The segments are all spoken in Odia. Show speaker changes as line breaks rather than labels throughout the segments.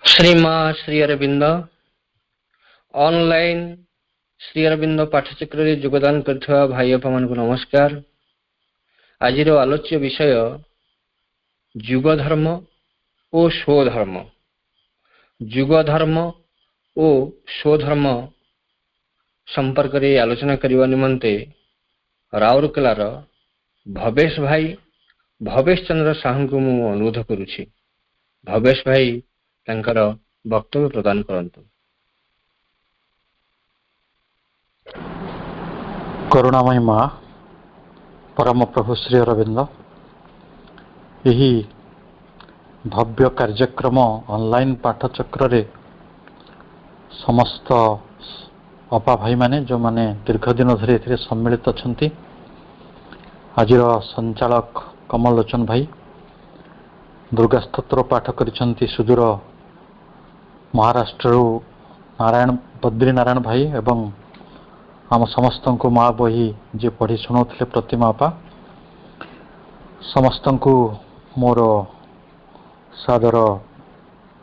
श्रीमा श्री अरविंद ऑनलाइन श्री अरविंद पाठचक्र योगदान कर भाई बापा मान नमस्कार। आज आलोच्य विषय जुग धर्म और स्वधर्म। जुग धर्म और स्वधर्म संपर्क में आलोचना करने निमंते राउरकेलार भवेश भाई भवेश चंद्र साहू को मु अनुरोध करुछि। भवेश भाई तंकर वक्तव्य प्रदान करंतु।
करुणामयी माँ परम प्रभु श्री अरविंद यही भव्य कार्यक्रम ऑनलाइन पाठचक्र रे समस्त अपा भाई माने जो माने दीर्घ दिन धरी सम्मिलित अछंती। आज संचालक कमल लोचन भाई दुर्गा स्तोत्र पाठ करिसंती सुदूर महाराष्ट्र नारायण बद्री नारायण भाई एवं आम समस्त को माँ बही जे पढ़ी शुणाउथिले प्रतिमा अपा समस्त को मोर सादर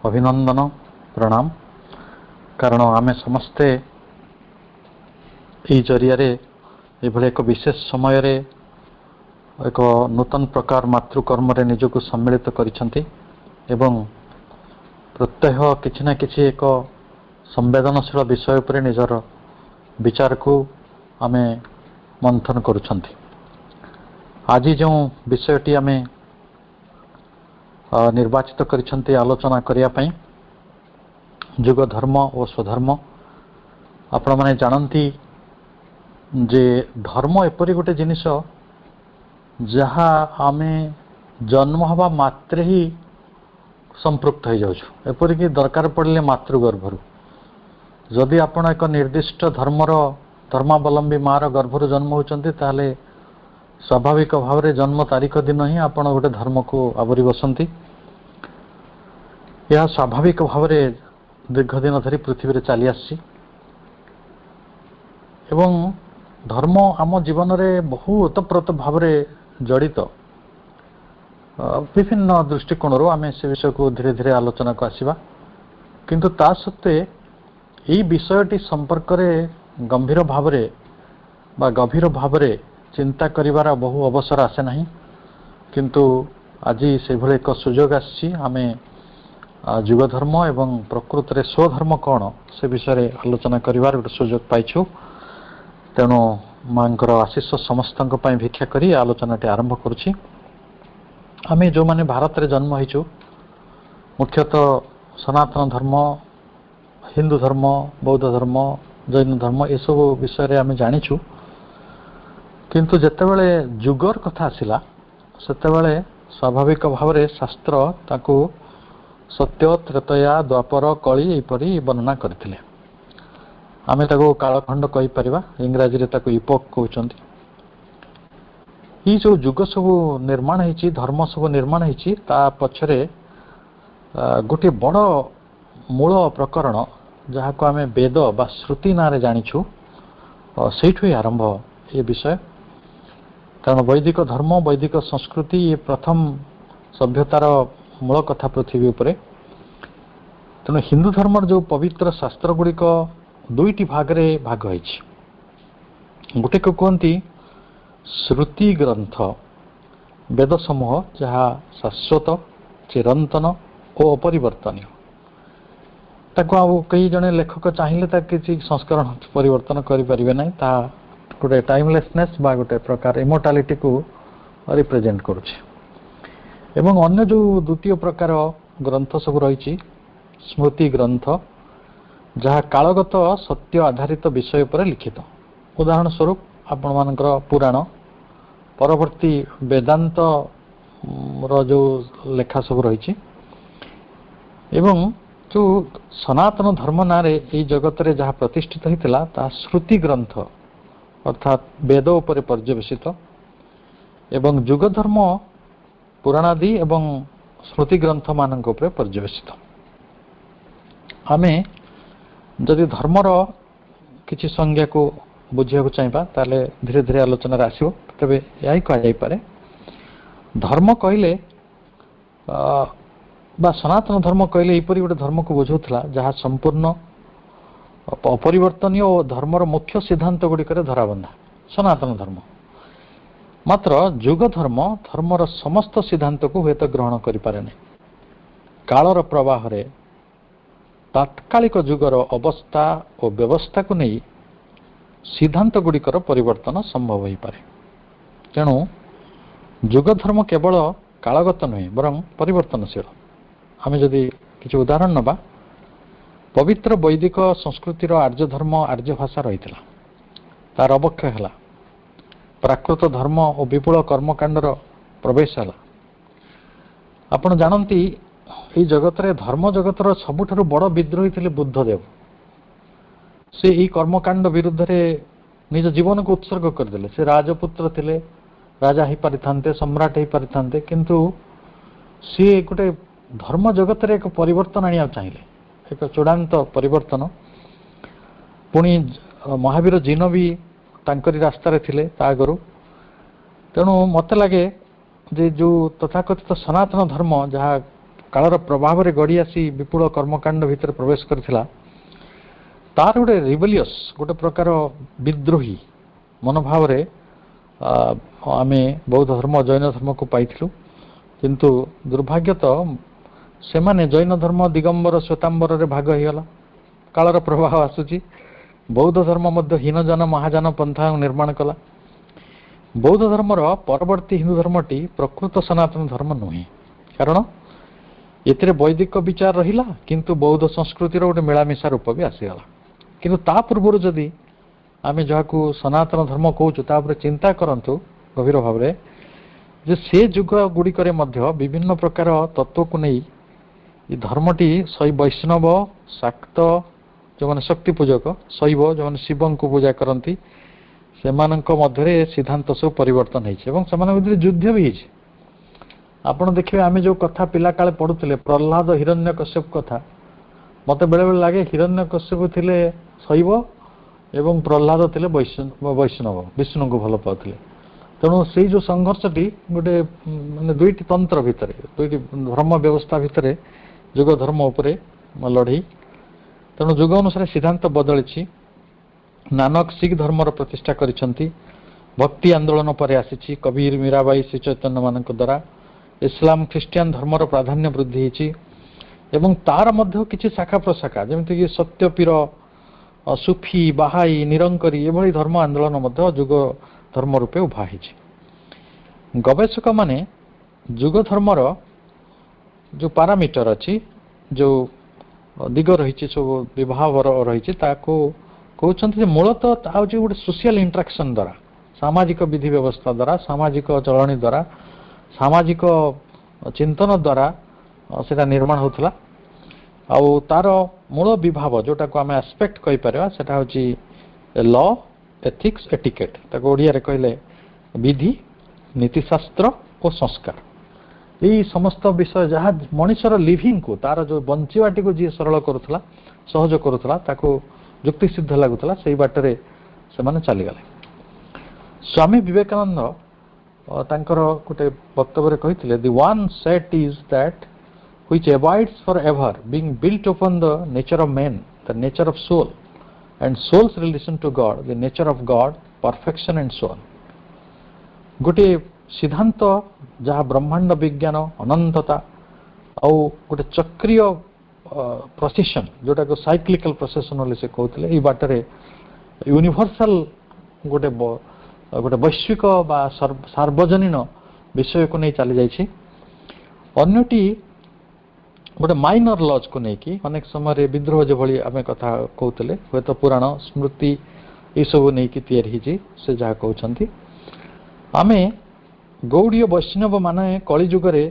अभिनंदन प्रणाम। कारण आमे समस्ते यही जरिया एक विशेष समय रे एक नूतन प्रकार मातृकर्म रे निजको सम्मिलित करिसंती एवं प्रत्यह किछि ना किछि एक संवेदनशील विषय पर निजर विचार को आमे मंथन करुछंती। आज जो विषयटी आमे निर्वाचित करिसंती आलोचना करिया पई जुग धर्म और स्वधर्म। आपण माने जानती जे धर्म एपरि गोटे जिनिस जहा आमे जन्म हवा मात्रे ही संपृक्त हो जाउछु। एपरिक दरकार पड़े मातृगर्भर जदि आपण एक निर्दिष्ट धर्मावलंबी मार गर्भर जन्म होचंती ताले स्वाभाविक भाव में जन्म तारीख दिन ही आपण गोटे धर्म को आवरी बसंती। यह स्वाभाविक भाव में दीर्घ दिन धरी पृथ्वी रे चली आसी एवं धर्म आम जीवन में बहु ओतप्रोत भाव में जड़ित। विभिन्न दृष्टिकोण आम से विषय को धीरे धीरे आलोचना को आसिबा। किंतु ता सत्वे यही विषयटी संपर्क में गंभीर भाव बा गभीर भाव चिंता करिवार बहु अवसर आसे नहीं। किंतु आज से भले एक सुजोग आसी आमे जुग धर्म एवं प्रकृत रे स्वधर्म कौन से विषय आलोचना करिवार गोटे सुजोग पाइछु। तेणु मांकर आशीष समस्त भिक्षा करी आलोचनाटी आरंभ करुछि। आमे जो माने भारत रे जन्म होइछु मुख्यतः सनातन धर्म हिंदू धर्म बौद्ध धर्म जैन धर्म ये सब विषय रे आमे जानिछु। किंतु जेतेबेले जुगर कथा आसिला सेतेबेले स्वाभाविक भाव में शास्त्र ताकू सत्य त्रेतया द्वापर कली एपरी वर्णना करथिले। आमे ताको कालखंड कहि परिबा इंग्रजी रे ताको इपोक कहउचंती। ये जो जुग सब निर्माण होती धर्म सब निर्माण होती ता पछरे गोटे बड़ मूल प्रकरण जहाँ को आमे वेद बा श्रुति ना रे जानिछु सेठु आरंभ ये विषय। कारण वैदिक धर्म वैदिक संस्कृति ये प्रथम सभ्यतार मूल कथा पृथ्वी उपरे। तेणु हिंदू धर्म जो पवित्र शास्त्र गुड़िक दुईटी भाग रे भाग होइछि। गोटे को कहती श्रुति ग्रंथ वेद समूह जहाँ शाश्वत चिरंतन और अपरिवर्तनीय। ताको आउ कई जने लेखक चाहिए किसी संस्करण परिवर्तन करें ना ता गोटे टाइमलेसनेस बा गोटे प्रकार इमोर्टालिटी को रिप्रेजेंट करुछि। एवं अन्य जो द्वितीय प्रकार ग्रंथ सब रही स्मृति ग्रंथ जहाँ कालगत सत्य आधारित विषय पर लिखित। उदाहरण स्वरूप आपण मानकर पुराण परवर्ती वेदांत रो जो लेखा सब रही एवं जो सनातन धर्म नारे ये जगत रे जहाँ प्रतिष्ठित होता ता श्रुति ग्रंथ अर्थात वेद उपरे पर्यवेसित एवं जुग धर्म पुराणादि एवं स्मृति ग्रंथ मानक उपरे पर्यवेसित। आमे जदि धर्मर किसी संज्ञा को बुझिया चाहिए ताले धीरे धीरे आलोचना आसो तेज यही कह धर्म कहले ବା ସନାତନ ଧର୍ମ କହିଲେ ଏହିପରି ଗୋଟେ ଧର୍ମକୁ ବୁଝାଉଥିଲା ଯାହା ସମ୍ପୂର୍ଣ୍ଣ ଅପରିବର୍ତ୍ତନୀୟ ଓ ଧର୍ମର ମୁଖ୍ୟ ସିଦ୍ଧାନ୍ତ ଗୁଡ଼ିକରେ ଧରାବନ୍ଧା ସନାତନ ଧର୍ମ। ମାତ୍ର ଯୁଗ ଧର୍ମ ଧର୍ମର ସମସ୍ତ ସିଦ୍ଧାନ୍ତକୁ ହୁଏତ ଗ୍ରହଣ କରିପାରେ ନାହିଁ। କାଳର ପ୍ରବାହରେ ତାତ୍କାଳିକ ଯୁଗର ଅବସ୍ଥା ଓ ବ୍ୟବସ୍ଥାକୁ ନେଇ ସିଦ୍ଧାନ୍ତ ଗୁଡ଼ିକର ପରିବର୍ତ୍ତନ ସମ୍ଭବ ହୋଇପାରେ। ତେଣୁ ଯୁଗ ଧର୍ମ କେବଳ କାଳଗତ ନୁହେଁ ବରଂ ପରିବର୍ତ୍ତନଶୀଳ। ଆମେ ଯଦି କିଛି ଉଦାହରଣ ନେବା, ପବିତ୍ର ବୈଦିକ ସଂସ୍କୃତିର ଆର୍ଯ୍ୟ ଧର୍ମ ଆର୍ଯ୍ୟ ଭାଷା ରହିଥିଲା, ତାର ଅବକ୍ଷୟ ହେଲା। ପ୍ରାକୃତ ଧର୍ମ ଓ ବିପୁଳ କର୍ମକାଣ୍ଡର ପ୍ରବେଶ ହେଲା। ଆପଣ ଜାଣନ୍ତି ଏହି ଜଗତରେ ଧର୍ମ ଜଗତର ସବୁଠାରୁ ବଡ଼ ବିଦ୍ରୋହୀ ଥିଲେ ବୁଦ୍ଧଦେବ। ସେ ଏହି କର୍ମକାଣ୍ଡ ବିରୁଦ୍ଧରେ ନିଜ ଜୀବନକୁ ଉତ୍ସର୍ଗ କରିଦେଲେ। ସେ ରାଜପୁତ୍ର ଥିଲେ, ରାଜା ହେଇପାରିଥାନ୍ତେ, ସମ୍ରାଟ ହେଇପାରିଥାନ୍ତେ, କିନ୍ତୁ ସିଏ ଗୋଟେ ଧର୍ମ ଜଗତରେ ଏକ ପରିବର୍ତ୍ତନ ଆଣିବାକୁ ଚାହିଁଲେ, ଏକ ଚୂଡ଼ାନ୍ତ ପରିବର୍ତ୍ତନ। ପୁଣି ମହାବୀର ଜିନ ବି ତାଙ୍କରି ରାସ୍ତାରେ ଥିଲେ ତା ଆଗରୁ। ତେଣୁ ମୋତେ ଲାଗେ ଯେ ଯେଉଁ ତଥାକଥିତ ସନାତନ ଧର୍ମ ଯାହା କାଳର ପ୍ରଭାବରେ ଗଡ଼ି ଆସି ବିପୁଳ କର୍ମକାଣ୍ଡ ଭିତରେ ପ୍ରବେଶ କରିଥିଲା, ତାର ଗୋଟେ ରିବେଲିୟସ୍, ଗୋଟେ ପ୍ରକାର ବିଦ୍ରୋହୀ ମନୋଭାବରେ ଆମେ ବୌଦ୍ଧ ଧର୍ମ ଜୈନ ଧର୍ମକୁ ପାଇଥିଲୁ। କିନ୍ତୁ ଦୁର୍ଭାଗ୍ୟତଃ ସେମାନେ ଜୈନ ଧର୍ମ ଦିଗମ୍ବର ଶ୍ୱେତାମ୍ବରରେ ଭାଗ ହୋଇଗଲା। କାଳର ପ୍ରଭାବ ଆସୁଛି। ବୌଦ୍ଧ ଧର୍ମ ମଧ୍ୟ ହୀନଯାନ ମହାଯାନ ପନ୍ଥା ନିର୍ମାଣ କଲା। ବୌଦ୍ଧ ଧର୍ମର ପରବର୍ତ୍ତୀ ହିନ୍ଦୁ ଧର୍ମଟି ପ୍ରକୃତ ସନାତନ ଧର୍ମ ନୁହେଁ, କାରଣ ଏଥିରେ ବୈଦିକ ବିଚାର ରହିଲା, କିନ୍ତୁ ବୌଦ୍ଧ ସଂସ୍କୃତିର ଗୋଟେ ମିଳାମିଶା ରୂପ ବି ଆସିଗଲା। କିନ୍ତୁ ତା ପୂର୍ବରୁ ଯଦି ଆମେ ଯାହାକୁ ସନାତନ ଧର୍ମ କହୁଛୁ ତା ଉପରେ ଚିନ୍ତା କରନ୍ତୁ ଗଭୀର ଭାବରେ, ଯେ ସେ ଯୁଗ ଗୁଡ଼ିକରେ ମଧ୍ୟ ବିଭିନ୍ନ ପ୍ରକାର ତତ୍ତ୍ୱକୁ ନେଇ ଏ ଧର୍ମଟି ବୈଷ୍ଣବ, ଶାକ୍ତ ଯେଉଁମାନେ ଶକ୍ତି ପୂଜକ, ଶୈବ ଯେଉଁମାନେ ଶିବଙ୍କୁ ପୂଜା କରନ୍ତି, ସେମାନଙ୍କ ମଧ୍ୟରେ ସିଦ୍ଧାନ୍ତ ସବୁ ପରିବର୍ତ୍ତନ ହେଇଛି ଏବଂ ସେମାନଙ୍କ ଭିତରେ ଯୁଦ୍ଧ ବି ହେଇଛି। ଆପଣ ଦେଖିବେ ଆମେ ଯେଉଁ କଥା ପିଲାକାଳେ ପଢ଼ୁଥିଲେ ପ୍ରହ୍ଲାଦ ହିରଣ୍ୟକଶ୍ୟପ କଥା, ମୋତେ ବେଳେବେଳେ ଲାଗେ ହିରଣ୍ୟକଶ୍ୟପ ଥିଲେ ଶୈବ ଏବଂ ପ୍ରହ୍ଲାଦ ଥିଲେ ବୈଷ୍ଣବ, ବିଷ୍ଣୁଙ୍କୁ ଭଲ ପାଉଥିଲେ। ତେଣୁ ସେଇ ଯେଉଁ ସଂଘର୍ଷଟି ଗୋଟେ ମାନେ ଦୁଇଟି ତନ୍ତ୍ର ଭିତରେ, ଦୁଇଟି ଧର୍ମ ବ୍ୟବସ୍ଥା ଭିତରେ ଯୁଗ ଧର୍ମ ଉପରେ ଲଢ଼େଇ। ତେଣୁ ଯୁଗ ଅନୁସାରେ ସିଦ୍ଧାନ୍ତ ବଦଳିଛି। ନାନକ ଶିଖ ଧର୍ମର ପ୍ରତିଷ୍ଠା କରିଛନ୍ତି, ଭକ୍ତି ଆନ୍ଦୋଳନ ପରେ ଆସିଛି, କବୀର, ମୀରାବାଇ, ଶ୍ରୀ ଚୈତନ୍ୟମାନଙ୍କ ଦ୍ୱାରା। ଇସଲାମ ଖ୍ରୀଷ୍ଟିଆନ ଧର୍ମର ପ୍ରାଧାନ୍ୟ ବୃଦ୍ଧି ହୋଇଛି ଏବଂ ତାର ମଧ୍ୟ କିଛି ଶାଖା ପ୍ରଶାଖା ଯେମିତିକି ସତ୍ୟପୀର, ସୁଫି, ବାହାଇ, ନିରଙ୍କରୀ ଏଭଳି ଧର୍ମ ଆନ୍ଦୋଳନ ମଧ୍ୟ ଯୁଗ ଧର୍ମ ରୂପେ ଉଭା ହେଇଛି। ଗବେଷକମାନେ ଯୁଗ ଧର୍ମର ଯେଉଁ ପାରାମିଟର ଅଛି, ଯେଉଁ ଦିଗ ରହିଛି, ସବୁ ବିଭାବର ରହିଛି, ତାକୁ କହୁଛନ୍ତି ଯେ ମୂଳତଃ ତା ହେଉଛି ଗୋଟେ ସୋସିଆଲ ଇଣ୍ଟ୍ରାକ୍ସନ୍ ଦ୍ୱାରା, ସାମାଜିକ ବିଧି ବ୍ୟବସ୍ଥା ଦ୍ୱାରା, ସାମାଜିକ ଚଳଣି ଦ୍ୱାରା, ସାମାଜିକ ଚିନ୍ତନ ଦ୍ୱାରା ସେଇଟା ନିର୍ମାଣ ହେଉଥିଲା। ଆଉ ତାର ମୂଳ ବିଭାବ ଯେଉଁଟାକୁ ଆମେ ଆସ୍ପେକ୍ଟ କହିପାରିବା ସେଇଟା ହେଉଛି ଲ, ଏଥିକ୍ସ, ଏଟିକେଟ୍। ତାକୁ ଓଡ଼ିଆରେ କହିଲେ ବିଧି, ନୀତିଶାସ୍ତ୍ର ଓ ସଂସ୍କାର। ଏହି ସମସ୍ତ ବିଷୟ ଯାହା ମଣିଷର ଲିଭିଂକୁ, ତାର ଯେଉଁ ବଞ୍ଚିବାଟିକୁ ଯିଏ ସରଳ କରୁଥିଲା, ସହଜ କରୁଥିଲା, ତାକୁ ଯୁକ୍ତିସିଦ୍ଧ ଲାଗୁଥିଲା, ସେଇ ବାଟରେ ସେମାନେ ଚାଲିଗଲେ। ସ୍ୱାମୀ ବିବେକାନନ୍ଦ ତାଙ୍କର ଗୋଟେ ବକ୍ତବ୍ୟରେ କହିଥିଲେ, the one set is that which abides forever, being built upon the nature of man, the nature of soul, and soul's relation to God, the nature of God, perfection and so on. गोटे सिद्धांत जहाँ ब्रह्मांड विज्ञान, अनंतता ଆଉ ଗୋଟେ ଚକ୍ରୀୟ ପ୍ରୋସେସନ ଯୋଉଟାକୁ ସାଇକ୍ଲିକାଲ ପ୍ରୋସେସନ ବୋଲି ସେ କହୁଥିଲେ, ଏଇ ବାଟରେ ୟୁନିଭର୍ସାଲ ଗୋଟେ ବୈଶ୍ୱିକ ବା ସାର୍ବଜନୀନ ବିଷୟକୁ ନେଇ ଚାଲି ଯାଇଛି। ଅନ୍ୟଟି ଗୋଟେ ମାଇନର ଲଜ୍କୁ ନେଇକି ଅନେକ ସମୟରେ ବିଦ୍ରୋହ ଯେଭଳି ଆମେ କଥା କହୁଥିଲେ, ହୁଏତ ପୁରାଣ ସ୍ମୃତି ଏସବୁ ନେଇକି ତିଆରି ହେଇଛି ସେ ଯାହା କହୁଛନ୍ତି। ଆମେ ଗୌଡ଼ୀୟ ବୈଷ୍ଣବ ମାନେ କଳି ଯୁଗରେ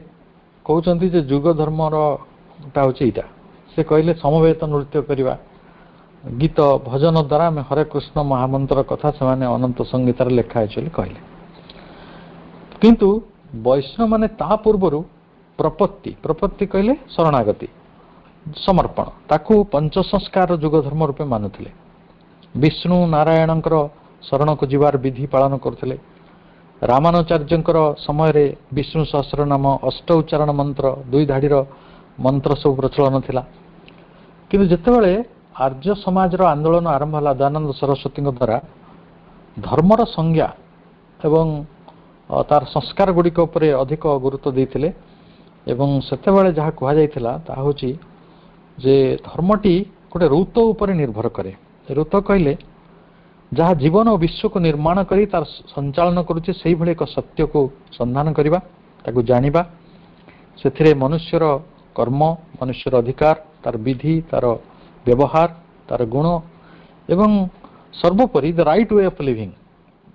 କହୁଛନ୍ତି ଯେ ଯୁଗ ଧର୍ମରଟା ହେଉଛି ଏଇଟା। ସେ କହିଲେ ସମବେତ ନୃତ୍ୟ କରିବା, ଗୀତ ଭଜନ ଦ୍ୱାରା ଆମେ ହରେ କୃଷ୍ଣ ମହାମନ୍ତ୍ର କଥା ସେମାନେ ଅନନ୍ତ ସଂଗୀତାରେ ଲେଖା ହେଇଛି ବୋଲି କହିଲେ। କିନ୍ତୁ ବୈଷ୍ଣବ ମାନେ ତା ପୂର୍ବରୁ ପ୍ରପତ୍ତି କହିଲେ ଶରଣାଗତି, ସମର୍ପଣ, ତାକୁ ପଞ୍ଚସଂସ୍କାର ଯୁଗ ଧର୍ମ ରୂପେ ମାନୁଥିଲେ। ବିଷ୍ଣୁ ନାରାୟଣଙ୍କର ଶରଣକୁ ଯିବାର ବିଧି ପାଳନ କରୁଥିଲେ। ରାମାନୁଚାର୍ଯ୍ୟଙ୍କର ସମୟରେ ବିଷ୍ଣୁ ସହସ୍ରନାମ, ଅଷ୍ଟ ଉଚ୍ଚାରଣ ମନ୍ତ୍ର, 2 ଧାଡ଼ିର ମନ୍ତ୍ର ସବୁ ପ୍ରଚଳନ ଥିଲା। କିନ୍ତୁ ଯେତେବେଳେ ଆର୍ଯ୍ୟ ସମାଜର ଆନ୍ଦୋଳନ ଆରମ୍ଭ ହେଲା ଦୟାନନ୍ଦ ସରସ୍ୱତୀଙ୍କ ଦ୍ୱାରା ଧର୍ମର ସଂଜ୍ଞା ଏବଂ ତାର ସଂସ୍କାର ଗୁଡ଼ିକ ଉପରେ ଅଧିକ ଗୁରୁତ୍ୱ ଦେଇଥିଲେ ଏବଂ ସେତେବେଳେ ଯାହା କୁହାଯାଇଥିଲା ତାହା ହେଉଛି ଯେ ଧର୍ମଟି ଗୋଟେ ଋତ ଉପରେ ନିର୍ଭର କରେ। ଋତ କହିଲେ ଯାହା ଜୀବନ ଓ ବିଶ୍ୱକୁ ନିର୍ମାଣ କରି ତାର ସଞ୍ଚାଳନ କରୁଛି ସେଇଭଳି ଏକ ସତ୍ୟକୁ ସନ୍ଧାନ କରିବା, ତାକୁ ଜାଣିବା, ସେଥିରେ ମନୁଷ୍ୟର କର୍ମ, ମନୁଷ୍ୟର ଅଧିକାର, ତାର ବିଧି, ତାର ବ୍ୟବହାର, ତାର ଗୁଣ ଏବଂ ସର୍ବୋପରି the right way of living,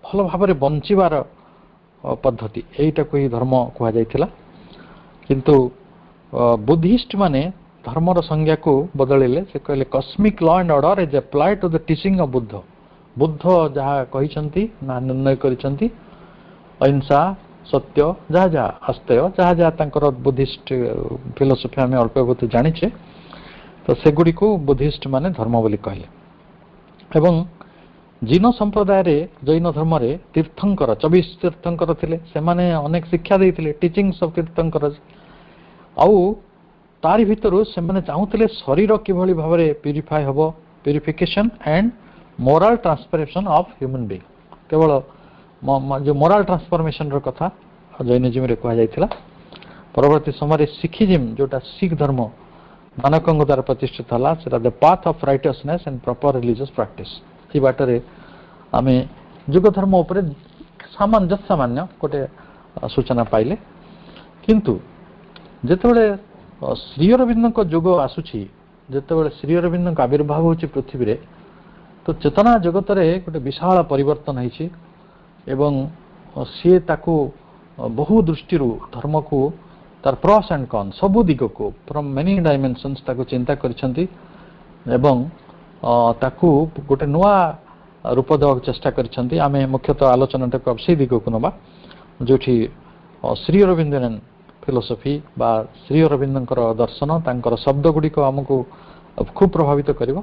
ଭଲ ଭାବରେ ବଞ୍ଚିବାର ପଦ୍ଧତି, ଏଇଟାକୁ ହିଁ ଧର୍ମ କୁହାଯାଇଥିଲା। କିନ୍ତୁ ବୁଦ୍ଧିଷ୍ଟ ମାନେ ଧର୍ମର ସଂଜ୍ଞାକୁ ବଦଳିଲେ। ସେ କହିଲେ cosmic law and order is applied to the teaching of Buddha. Buddha ଯାହା କହିଛନ୍ତି ନା ନିର୍ଣ୍ଣୟ କରିଛନ୍ତି, ଅହିଂସା, ସତ୍ୟ, ଯାହା ଯାହା ଆସ୍ତେୟ, ଯାହା ଯାହା ତାଙ୍କର ବୁଦ୍ଧିଷ୍ଟ ଫିଲୋସଫି ଆମେ ଅଳ୍ପ ବହୁତ ଜାଣିଛେ, ତ ସେଗୁଡ଼ିକୁ ବୁଦ୍ଧିଷ୍ଟ ମାନେ ଧର୍ମ ବୋଲି କହିଲେ। ଏବଂ ଜିନ ସମ୍ପ୍ରଦାୟରେ ଜୈନ ଧର୍ମରେ ତୀର୍ଥଙ୍କର 24 ତୀର୍ଥଙ୍କର ଥିଲେ, ସେମାନେ ଅନେକ ଶିକ୍ଷା ଦେଇଥିଲେ, ଟିଚିଂସ୍ ଅଫ୍ ତୀର୍ଥଙ୍କର। ଆଉ ତାରି ଭିତରୁ ସେମାନେ ଚାହୁଁଥିଲେ ଶରୀର କିଭଳି ଭାବରେ ପ୍ୟୁରିଫାଏ ହେବ, purification and moral transformation of human being. କେବଳ ଯେଉଁ ମୋରାଲ ଟ୍ରାନ୍ସଫର୍ମେସନ୍ର କଥା ଜୈନିଜିମ୍ରେ କୁହାଯାଇଥିଲା। ପରବର୍ତ୍ତୀ ସମୟରେ ଶିଖିଜିମ୍, ଯେଉଁଟା ଶିଖ ଧର୍ମ ମାନକଙ୍କ ଦ୍ୱାରା ପ୍ରତିଷ୍ଠିତ ହେଲା, ସେଟା the path of righteousness and proper religious practice. ଏହି ବାଟରେ ଆମେ ଯୁଗ ଧର୍ମ ଉପରେ ସାମାନ୍ୟ ଗୋଟେ ସୂଚନା ପାଇଲେ। କିନ୍ତୁ ଯେତେବେଳେ ଶ୍ରୀ ଅରବିନ୍ଦଙ୍କ ଯୁଗ ଆସୁଛି, ଯେତେବେଳେ ଶ୍ରୀ ଅରବିନ୍ଦଙ୍କ ଆବିର୍ଭାବ ହେଉଛି ପୃଥିବୀରେ, ତ ଚେତନା ଜଗତରେ ଗୋଟେ ବିଶାଳ ପରିବର୍ତ୍ତନ ହେଇଛି ଏବଂ ସିଏ ତାକୁ ବହୁ ଦୃଷ୍ଟିରୁ ଧର୍ମକୁ ତାର ପ୍ରସ୍ ଆଣ୍ଡ କନ୍ ସବୁ ଦିଗକୁ ଫ୍ରମ୍ ମେନି ଡାଇମେନସନ୍ସ ତାକୁ ଚିନ୍ତା କରିଛନ୍ତି ଏବଂ ତାକୁ ଗୋଟେ ନୂଆ ରୂପ ଦେବାକୁ ଚେଷ୍ଟା କରିଛନ୍ତି। ଆମେ ମୁଖ୍ୟତଃ ଆଲୋଚନାଟାକୁ ସେଇ ଦିଗକୁ ନେବା ଯେଉଁଠି ଶ୍ରୀ ଅରବିନ୍ଦନ୍ ଫିଲୋସଫି ବା ଶ୍ରୀ ଅରବିନ୍ଦଙ୍କର ଦର୍ଶନ, ତାଙ୍କର ଶବ୍ଦ ଗୁଡ଼ିକ ଆମକୁ ଖୁବ୍ ପ୍ରଭାବିତ କରିବ।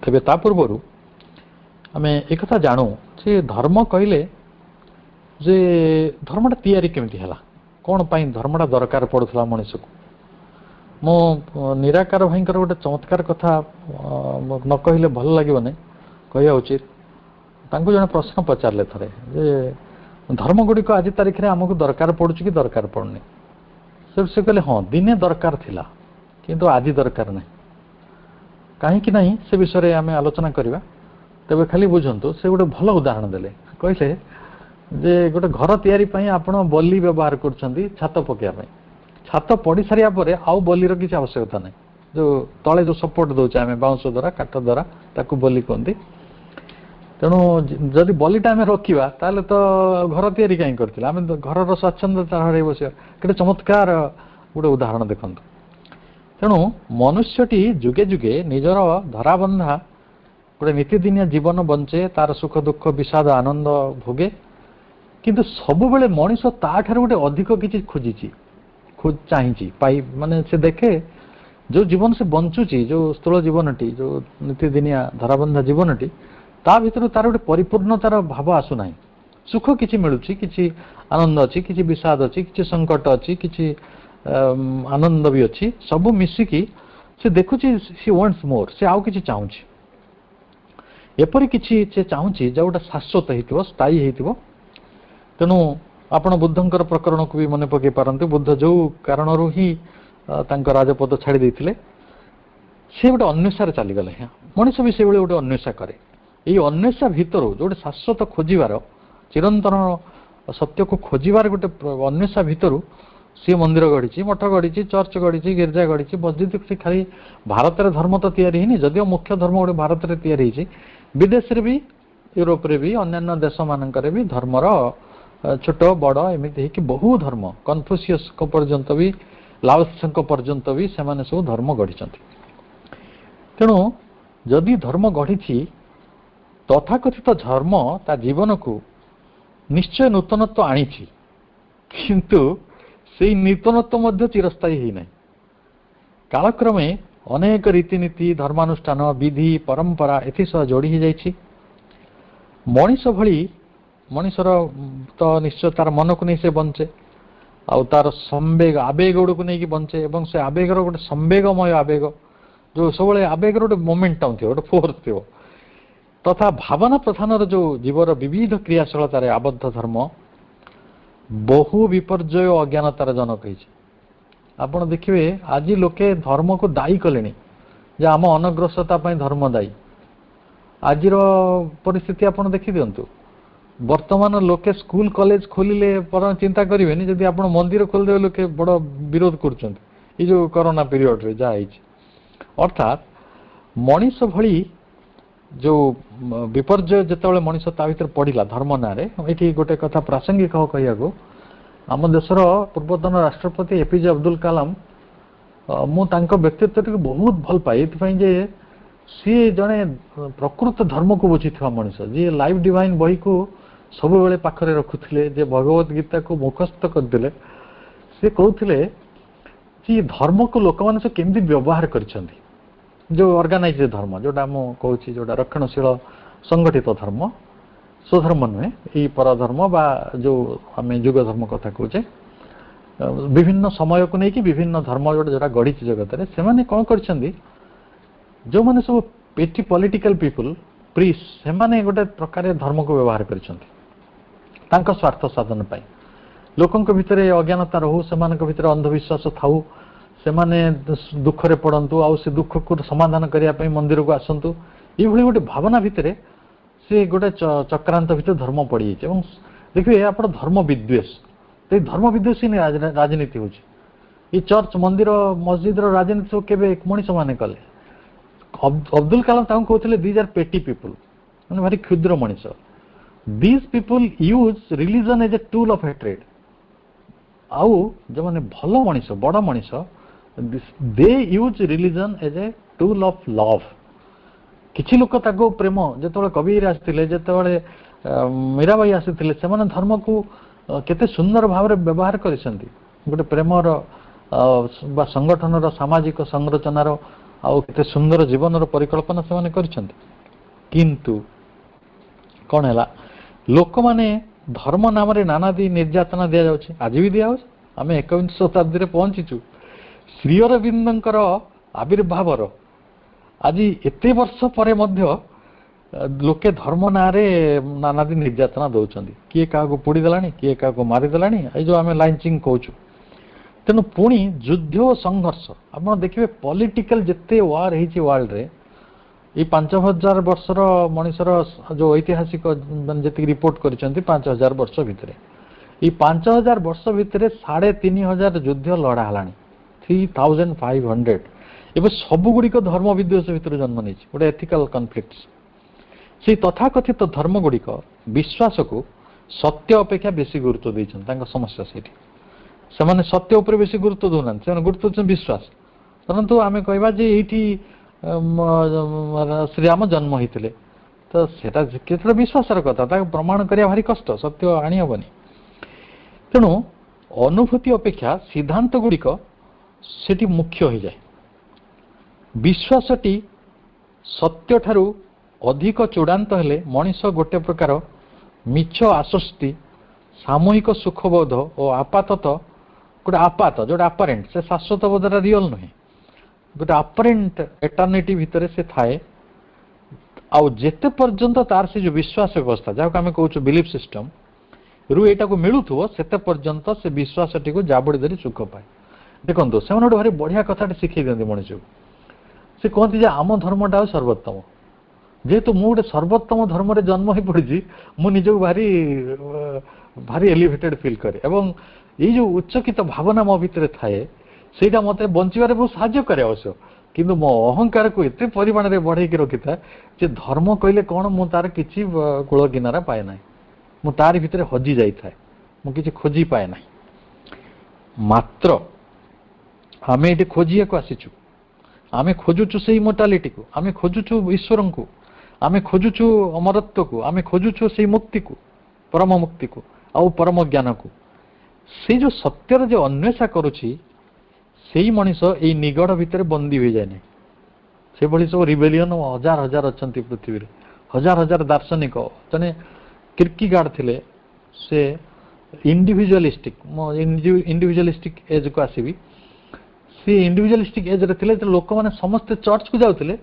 ତେବେ ତା ପୂର୍ବରୁ ଆମେ ଏକଥା ଜାଣୁ ଯେ ଧର୍ମ କହିଲେ ଯେ ଧର୍ମଟା ତିଆରି କେମିତି ହେଲା, କ'ଣ ପାଇଁ ଧର୍ମଟା ଦରକାର ପଡ଼ୁଥିଲା ମଣିଷକୁ। ମୁଁ ନିରାକାର ଭାଇଙ୍କର ଗୋଟେ ଚମତ୍କାର କଥା ନ କହିଲେ ଭଲ ଲାଗିବନି, କହିବା ଉଚିତ। ତାଙ୍କୁ ଜଣେ ପ୍ରଶ୍ନ ପଚାରିଲେ ଥରେ ଯେ ଧର୍ମ ଗୁଡ଼ିକ ଆଜି ତାରିଖରେ ଆମକୁ ଦରକାର ପଡ଼ୁଛି କି ଦରକାର ପଡ଼ୁନି। ସେ କହିଲେ ହଁ, ଦିନେ ଦରକାର ଥିଲା କିନ୍ତୁ ଆଜି ଦରକାର ନାହିଁ। କାହିଁକି ନାହିଁ ସେ ବିଷୟରେ ଆମେ ଆଲୋଚନା କରିବା। ତେବେ ଖାଲି ବୁଝନ୍ତୁ, ସେ ଗୋଟେ ଭଲ ଉଦାହରଣ ଦେଲେ। କହିଲେ ଯେ ଗୋଟେ ଘର ତିଆରି ପାଇଁ ଆପଣ ବଲି ବ୍ୟବହାର କରୁଛନ୍ତି ଛାତ ପକାଇବା ପାଇଁ। ଛାତ ପଡ଼ି ସାରିବା ପରେ ଆଉ ବଲିର କିଛି ଆବଶ୍ୟକତା ନାହିଁ। ଯେଉଁ ତଳେ ଯେଉଁ ସପୋର୍ଟ ଦେଉଛେ ଆମେ ବାଉଁଶ ଦ୍ୱାରା, କାଠ ଦ୍ୱାରା, ତାକୁ ବଲି କୁହନ୍ତି। ତେଣୁ ଯଦି ବଲିଟା ଆମେ ରଖିବା ତାହେଲେ ତ ଘର ତିଆରି କାହିଁ କରିଥିଲା, ଆମେ ଘରର ସ୍ୱାଚ୍ଛନ୍ଦ୍ୟତା ହରାଇ ବସିବା। କେତେ ଚମତ୍କାର ଗୋଟେ ଉଦାହରଣ ଦେଖନ୍ତୁ। ତେଣୁ ମନୁଷ୍ୟଟି ଯୁଗେ ଯୁଗେ ନିଜର ଧରାବନ୍ଧା ଗୋଟେ ନୀତିଦିନିଆ ଜୀବନ ବଞ୍ଚେ, ତାର ସୁଖ ଦୁଃଖ ବିଷାଦ ଆନନ୍ଦ ଭୋଗେ, କିନ୍ତୁ ସବୁବେଳେ ମଣିଷ ତାଠାରୁ ଗୋଟେ ଅଧିକ କିଛି ଖୋଜିଛି, ଚାହିଁଛି ମାନେ ସେ ଦେଖେ ଯେଉଁ ଜୀବନ ସେ ବଞ୍ଚୁଛି, ଯେଉଁ ସ୍ଥୂଳ ଜୀବନଟି, ଯେଉଁ ନୀତିଦିନିଆ ଧରାବନ୍ଧା ଜୀବନଟି, ତା ଭିତରୁ ତାର ଗୋଟେ ପରିପୂର୍ଣ୍ଣତାର ଭାବ ଆସୁନାହିଁ। ସୁଖ କିଛି ମିଳୁଛି, କିଛି ଆନନ୍ଦ ଅଛି, କିଛି ବିଷାଦ ଅଛି, କିଛି ସଙ୍କଟ ଅଛି, କିଛି ଆନନ୍ଦ ବି ଅଛି, ସବୁ ମିଶିକି ସେ ଦେଖୁଛି ସି ୱାଣ୍ଟସ୍ ମୋର୍, ସେ ଆଉ କିଛି ଚାହୁଁଛି। ଏପରି କିଛି ସେ ଚାହୁଁଛି ଯେଉଁଟା ଶାଶ୍ୱତ ହେଇଥିବ, ସ୍ଥାୟୀ ହେଇଥିବ। ତେଣୁ ଆପଣ ବୁଦ୍ଧଙ୍କର ପ୍ରକରଣକୁ ବି ମନେ ପକାଇ ପାରନ୍ତି। ବୁଦ୍ଧ ଯେଉଁ କାରଣରୁ ହିଁ ତାଙ୍କ ରାଜପଦ ଛାଡ଼ି ଦେଇଥିଲେ, ସେ ଗୋଟେ ଅନ୍ୱେଷାରେ ଚାଲିଗଲେ। ମଣିଷ ବି ସେଭଳି ଗୋଟେ ଅନ୍ୱେଷା କରେ। ଏଇ ଅନ୍ୱେଷା ଭିତରୁ ଗୋଟେ ଶାଶ୍ୱତ ଖୋଜିବାର, ଚିରନ୍ତନ ସତ୍ୟକୁ ଖୋଜିବାର ଗୋଟେ ଅନ୍ୱେଷା ଭିତରୁ ସିଏ ମନ୍ଦିର ଗଢ଼ିଛି, ମଠ ଗଢ଼ିଛି, ଚର୍ଚ୍ଚ ଗଢ଼ିଛି, ଗିର୍ଜା ଗଢ଼ିଛି, ମସଜିଦ୍। ସେ ଖାଲି ଭାରତରେ ଧର୍ମ ତ ତିଆରି ହେଇନି, ଯଦିଓ ମୁଖ୍ୟ ଧର୍ମ ଗୋଟେ ଭାରତରେ ତିଆରି ହେଇଛି, ବିଦେଶରେ ବି, ୟୁରୋପରେ ବି, ଅନ୍ୟାନ୍ୟ ଦେଶମାନଙ୍କରେ ବି ଧର୍ମର ଛୋଟ ବଡ଼ ଏମିତି ହେଇକି ବହୁ ଧର୍ମ, କନଫ୍ୟୁସିୟସଙ୍କ ପର୍ଯ୍ୟନ୍ତ ବି, ଲାଓତ୍ସେଙ୍କ ପର୍ଯ୍ୟନ୍ତ ବି ସେମାନେ ସବୁ ଧର୍ମ ଗଢ଼ିଛନ୍ତି। ତେଣୁ ଯଦି ଧର୍ମ ଗଢ଼ିଛି, ତଥାକଥିତ ଧର୍ମ ତା ଜୀବନକୁ ନିଶ୍ଚୟ ନୂତନତ୍ୱ ଆଣିଛି, କିନ୍ତୁ ସେଇ ନୂତନତ୍ୱ ମଧ୍ୟ ଚିରସ୍ଥାୟୀ ହେଇନାହିଁ। କାଳକ୍ରମେ ଅନେକ ରୀତିନୀତି, ଧର୍ମାନୁଷ୍ଠାନ, ବିଧି, ପରମ୍ପରା ଏଥିସହ ଯୋଡ଼ି ହୋଇଯାଇଛି। ମଣିଷ ଭଳି, ମଣିଷର ତ ନିଶ୍ଚୟ ତାର ମନକୁ ନେଇ ସେ ବଞ୍ଚେ। ଆଉ ତାର ସମ୍ବେଗ ଆବେଗ ଗୁଡକୁ ନେଇକି ବଞ୍ଚେ ଏବଂ ସେ ଆବେଗର ଗୋଟେ ସମ୍ବେଗମୟ ଆବେଗ ଯୋଉ ସବୁବେଳେ ଆବେଗର ଗୋଟେ ମୋମେଣ୍ଟମ ଥିବ ଗୋଟେ ଫୋର୍ସ ଥିବ ତଥା ଭାବନା ପ୍ରଧାନର ଯୋଉ ଜୀବର ବିବିଧ କ୍ରିୟାଶୀଳତାରେ ଆବଦ୍ଧ ଧର୍ମ ବହୁ ବିପର୍ଯ୍ୟୟ ଓ ଅଜ୍ଞାନତାର ଜନକ ହେଇଛି। ଆପଣ ଦେଖିବେ ଆଜି ଲୋକେ ଧର୍ମକୁ ଦାୟୀ କଲେଣି ଯେ ଆମ ଅନଗ୍ରସରତା ପାଇଁ ଧର୍ମ ଦାୟୀ। ଆଜିର ପରିସ୍ଥିତି ଆପଣ ଦେଖିଦିଅନ୍ତୁ ବର୍ତ୍ତମାନ ଲୋକେ ସ୍କୁଲ କଲେଜ ଖୋଲିଲେ ବରଂ ଚିନ୍ତା କରିବେନି ଯଦି ଆପଣ ମନ୍ଦିର ଖୋଲିଦେବେ ଲୋକେ ବଡ ବିରୋଧ କରୁଛନ୍ତି ଏଇ ଯୋଉ କରୋନା ପିରିୟଡରେ ଯାହା ହେଇଛି। ଅର୍ଥାତ୍ ମଣିଷ ଭଳି ଯୋଉ ବିପର୍ଯ୍ୟୟ ଯେତେବେଳେ ମଣିଷ ତା ଭିତରେ ପଡିଲା ଧର୍ମ ନାଁରେ ଏଠି ଗୋଟେ କଥା ପ୍ରାସଙ୍ଗିକ କହିବାକୁ ଆମ ଦେଶର ପୂର୍ବତନ ରାଷ୍ଟ୍ରପତି ଏପିଜେ ଅବଦୁଲ କାଲାମ ମୁଁ ତାଙ୍କ ବ୍ୟକ୍ତିତ୍ୱଟିକୁ ବହୁତ ଭଲ ପାଏ ଏଥିପାଇଁ ଯେ ସିଏ ଜଣେ ପ୍ରକୃତ ଧର୍ମକୁ ବୁଝିଥିବା ମଣିଷ ଯିଏ ଲାଇଫ ଡିଭାଇନ ବହିକୁ ସବୁବେଳେ ପାଖରେ ରଖୁଥିଲେ ଯେ ଭଗବତ ଗୀତାକୁ ମୁଖସ୍ଥ କରିଥିଲେ। ସେ କହୁଥିଲେ ଯେ ଧର୍ମକୁ ଲୋକମାନେ ସବୁ କେମିତି ବ୍ୟବହାର କରିଛନ୍ତି ଯୋଉ ଅର୍ଗାନାଇଜ ଧର୍ମ ଯୋଉଟା ମୁଁ କହୁଛି ଯୋଉଟା ରକ୍ଷଣଶୀଳ ସଂଗଠିତ ଧର୍ମ ସ୍ୱଧର୍ମ ନୁହେଁ ଏଇ ପରଧର୍ମ ବା ଯୋଉ ଆମେ ଯୁଗ ଧର୍ମ କଥା କହୁଛେ ବିଭିନ୍ନ ସମୟକୁ ନେଇକି ବିଭିନ୍ନ ଧର୍ମ ଯୋଉଟା ଗଢିଛି ଜଗତରେ ସେମାନେ କଣ କରିଛନ୍ତି ଯୋଉମାନେ ସବୁ ପେଟି ପଲିଟିକାଲ ପିପୁଲ ପ୍ରିସ୍ ସେମାନେ ଗୋଟେ ପ୍ରକାର ଧର୍ମକୁ ବ୍ୟବହାର କରିଛନ୍ତି ତାଙ୍କ ସ୍ୱାର୍ଥ ସାଧନ ପାଇଁ। ଲୋକଙ୍କ ଭିତରେ ଅଜ୍ଞାନତା ରହୁ ସେମାନଙ୍କ ଭିତରେ ଅନ୍ଧବିଶ୍ୱାସ ଥାଉ ସେମାନେ ଦୁଃଖରେ ପଡନ୍ତୁ ଆଉ ସେ ଦୁଃଖକୁ ସମାଧାନ କରିବା ପାଇଁ ମନ୍ଦିରକୁ ଆସନ୍ତୁ ଏଇଭଳି ଗୋଟେ ଭାବନା ଭିତରେ ସେ ଗୋଟେ ଚକ୍ରାନ୍ତ ଭିତରେ ଧର୍ମ ପଡିଯାଇଛି। ଏବଂ ଦେଖିବେ ଆପଣ ଧର୍ମ ବିଦ୍ୱେଷ ଏଇ ଧର୍ମ ବିଦ୍ୱେଷ ହିଁ ରାଜନୀତି ହଉଛି। ଏଇ ଚର୍ଚ୍ଚ ମନ୍ଦିର ମସଜିଦର ରାଜନୀତି ସବୁ କେବେ ମଣିଷ ମାନେ କଲେ। ଅବଦୁଲ କାଲାମ ତାଙ୍କୁ କହୁଥିଲେ ଦିଜ୍ ଆର୍ ପେଟି ପିପୁଲ ମାନେ ଭାରି କ୍ଷୁଦ୍ର ମଣିଷ। These people use religion as a tool of hatred. ଆଉ ଯୋଉମାନେ ଭଲ ମଣିଷ ବଡ ମଣିଷ they use religion as a tool of love. କିଛି ଲୋକ ତାକୁ ପ୍ରେମ ଯେତେବେଳେ କବିର ଆସିଥିଲେ ଯେତେବେଳେ ମୀରାବାଇ ଆସିଥିଲେ ସେମାନେ ଧର୍ମକୁ କେତେ ସୁନ୍ଦର ଭାବରେ ବ୍ୟବହାର କରିଛନ୍ତି ଗୋଟେ ପ୍ରେମର ବା ସଂଗଠନର ସାମାଜିକ ସଂରଚନାର ଆଉ କେତେ ସୁନ୍ଦର ଜୀବନର ପରିକଳ୍ପନା ସେମାନେ କରିଛନ୍ତି। କିନ୍ତୁ କଣ ହେଲା ଲୋକମାନେ ଧର୍ମ ନାମରେ ନାନାଦି ନିର୍ଯାତନା ଦିଆଯାଉଛି ଆଜି ବି ଦିଆଯାଉଛି। ଆମେ 21ଶ ଶତାବ୍ଦୀରେ ପହଞ୍ଚିଛୁ। ଶ୍ରୀ ଅରବିନ୍ଦଙ୍କର ଆବିର୍ଭାବର ଆଜି ଏତେ ବର୍ଷ ପରେ ମଧ୍ୟ ଲୋକେ ଧର୍ମ ନାଁରେ ନାନାଦି ନିର୍ଯାତନା ଦଉଛନ୍ତି। କିଏ କାହାକୁ ପୋଡ଼ି ଦେଲାଣି କିଏ କାହାକୁ ମାରିଦେଲାଣି ଏଇ ଯୋଉ ଆମେ ଲାଇଞ୍ଚିଂ କହୁଛୁ। ତେଣୁ ପୁଣି ଯୁଦ୍ଧ ଓ ସଂଘର୍ଷ ଆପଣ ଦେଖିବେ ପଲିଟିକାଲ ଯେତେ ୱାର ହେଇଛି ୱାର୍ଲଡରେ ଏଇ 5000 ବର୍ଷର ମଣିଷର ଯୋଉ ଐତିହାସିକ ଯେତିକି ରିପୋର୍ଟ କରିଛନ୍ତି 5000 ବର୍ଷ ଭିତରେ ଏଇ 5000 ବର୍ଷ ଭିତରେ 3500 ଯୁଦ୍ଧ ଲଢା ହେଲାଣି 3500। ଏବେ ସବୁଗୁଡ଼ିକ ଧର୍ମ ବିଦ୍ୱେଷ ଭିତରେ ଜନ୍ମ ନେଇଛି ଗୋଟେ ଏଥିକାଲ କନଫ୍ଲିକ୍ଟ। ସେଇ ତଥାକଥିତ ଧର୍ମ ଗୁଡ଼ିକ ବିଶ୍ୱାସକୁ ସତ୍ୟ ଅପେକ୍ଷା ବେଶୀ ଗୁରୁତ୍ୱ ଦେଇଛନ୍ତି। ତାଙ୍କ ସମସ୍ୟା ସେଇଠି ସେମାନେ ସତ୍ୟ ଉପରେ ବେଶୀ ଗୁରୁତ୍ୱ ଦେଉନାହାନ୍ତି ସେମାନେ ଗୁରୁତ୍ୱ ଦେଉଛନ୍ତି ବିଶ୍ୱାସ। ଧରନ୍ତୁ ଆମେ କହିବା ଯେ ଏଇଠି ଶ୍ରୀରାମ ଜନ୍ମ ହେଇଥିଲେ ତ ସେଟା କେତେଟା ବିଶ୍ୱାସର କଥା ତାକୁ ପ୍ରମାଣ କରିବା ଭାରି କଷ୍ଟ ସତ୍ୟ ଆଣିହେବନି। ତେଣୁ ଅନୁଭୂତି ଅପେକ୍ଷା ସିଦ୍ଧାନ୍ତ ଗୁଡ଼ିକ ସେଠି ମୁଖ୍ୟ ହୋଇଯାଏ। ବିଶ୍ୱାସଟି ସତ୍ୟଠାରୁ ଅଧିକ ଚୂଡ଼ାନ୍ତ ହେଲେ ମଣିଷ ଗୋଟେ ପ୍ରକାର ମିଛ ଆଶ୍ୱସ୍ତି ସାମୂହିକ ସୁଖବୋଧ ଓ ଆପାତତଃ ଗୋଟେ ଆପାତ ଯୋଉଟା ଆପାରେଣ୍ଟ ସେ ଶାଶ୍ୱତ ବୋଧଟା ରିଅଲ ନୁହେଁ ଗୋଟେ ଆପାରେଣ୍ଟ ଏଟର୍ନିଟି ଭିତରେ ସେ ଥାଏ। ଆଉ ଯେତେ ପର୍ଯ୍ୟନ୍ତ ତାର ସେ ଯୋଉ ବିଶ୍ୱାସ ବ୍ୟବସ୍ଥା ଯାହାକୁ ଆମେ କହୁଛୁ ବିଲିଫ ସିଷ୍ଟମ ରୁ ଏଇଟାକୁ ମିଳୁଥିବ ସେତେ ପର୍ଯ୍ୟନ୍ତ ସେ ବିଶ୍ୱାସଟିକୁ ଜାବୁଡ଼ି ଧରି ସୁଖ ପାଏ। ଦେଖନ୍ତୁ ସେମାନେ ଗୋଟେ ଭାରି ବଢିଆ କଥାଟେ ଶିଖେଇ ଦିଅନ୍ତି ମଣିଷକୁ। ସେ କହନ୍ତି ଯେ ଆମ ଧର୍ମଟା ଆଉ ସର୍ବୋତ୍ତମ ଯେହେତୁ ମୁଁ ଗୋଟେ ସର୍ବୋତ୍ତମ ଧର୍ମରେ ଜନ୍ମ ହେଇ ପଡ଼ିଛି ମୁଁ ନିଜକୁ ଭାରି ଏଲିଭେଟେଡ ଫିଲ୍ କରେ ଏବଂ ଏଇ ଯୋଉ ଉଚ୍ଚକିତ ଭାବନା ମୋ ଭିତରେ ଥାଏ ସେଇଟା ମତେ ବଞ୍ଚିବାରେ ବହୁତ ସାହାଯ୍ୟ କରେ ଅବଶ୍ୟ। କିନ୍ତୁ ମୋ ଅହଙ୍କାରକୁ ଏତେ ପରିମାଣରେ ବଢେଇକି ରଖିଥାଏ ଯେ ଧର୍ମ କହିଲେ କଣ ମୁଁ ତାର କିଛି କୂଳ କିନାରା ପାଏ ନାହିଁ। ମୁଁ ତାରି ଭିତରେ ହଜି ଯାଇଥାଏ ମୁଁ କିଛି ଖୋଜି ପାଏ ନାହିଁ। ମାତ୍ର ଆମେ ଏଠି ଖୋଜିବାକୁ ଆସିଛୁ ଆମେ ଖୋଜୁଛୁ ସେଇ ମୋର୍ଟାଲିଟିକୁ ଆମେ ଖୋଜୁଛୁ ଈଶ୍ୱରଙ୍କୁ ଆମେ ଖୋଜୁଛୁ ଅମରତ୍ୱକୁ ଆମେ ଖୋଜୁଛୁ ସେଇ ମୁକ୍ତିକୁ ପରମ ମୁକ୍ତିକୁ ଆଉ ପରମ ଜ୍ଞାନକୁ। ସେଇ ଯୋଉ ସତ୍ୟର ଯୋଉ ଅନ୍ୱେଷା କରୁଛି ସେଇ ମଣିଷ ଏଇ ନିଗଡ଼ ଭିତରେ ବନ୍ଦୀ ହୋଇଯାଏ ନାହିଁ। ସେଭଳି ସବୁ ରିବେଲିୟନ ହଜାର ହଜାର ଅଛନ୍ତି ପୃଥିବୀରେ ହଜାର ହଜାର ଦାର୍ଶନିକ। ଜଣେ କିର୍କିଗାର୍ଡ ଥିଲେ ସେ इंडिविजुअलिस्टिक इंडिविजुअलिस्टिक एज को आसबि सी इंडिविजुअलिस्टिक एज रे थिले लोक माने समस्त चर्च को जाउथिले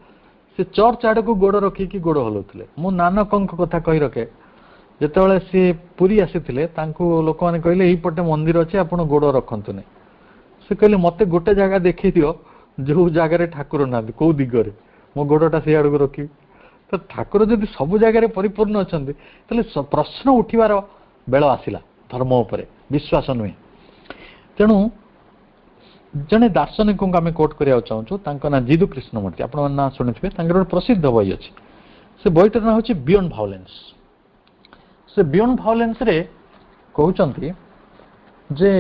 से चर्च आड़ को गोड़ रखिकी गोड़ हलौथिले मु नानकଙ୍କ କଥା कहि रखे ଯେତେବେଳେ ସେ ପୁରୀ ଆସିଥିଲେ ତାଙ୍କୁ ଲୋକମାନେ କହିଲେ ଏଇପଟେ ମନ୍ଦିର ଅଛି ଆପଣ ଗୋଡ଼ ରଖନ୍ତୁନି ସେ କହିଲେ ମୋତେ ଗୋଟେ ଜାଗା ଦେଖେଇ ଦିଅ ଯୋଉ ଜାଗାରେ ଠାକୁର ନାହାନ୍ତି କୋଉ ଦିଗରେ ମୋ ଗୋଡ଼ଟା ସେଇ ଆଡ଼କୁ ରଖିବି ତ ଠାକୁର ଯଦି ସବୁ ଜାଗାରେ ପରିପୂର୍ଣ୍ଣ ଅଛନ୍ତି ତାହେଲେ ପ୍ରଶ୍ନ ଉଠିବାର ବେଳ ଆସିଲା ଧର୍ମ ଉପରେ ବିଶ୍ୱାସ ନୁହେଁ ତେଣୁ ଜଣେ ଦାର୍ଶନିକଙ୍କୁ ଆମେ କୋଟ୍ କରିବାକୁ ଚାହୁଁଛୁ ତାଙ୍କ ନାଁ ଜିଦୁ କୃଷ୍ଣମୂର୍ତ୍ତି ଆପଣଙ୍କ ନାଁ ଶୁଣିଥିବେ ତାଙ୍କର ଗୋଟେ ପ୍ରସିଦ୍ଧ ବହି ଅଛି ସେ ବହିଟାର ନାଁ ହେଉଛି ବିୟଣ୍ଡ ଭାଓଲେନ୍ସ ସେ ବିୟଣ୍ଡ ଭାଓଲେନ୍ସରେ କହୁଛନ୍ତି ଯେ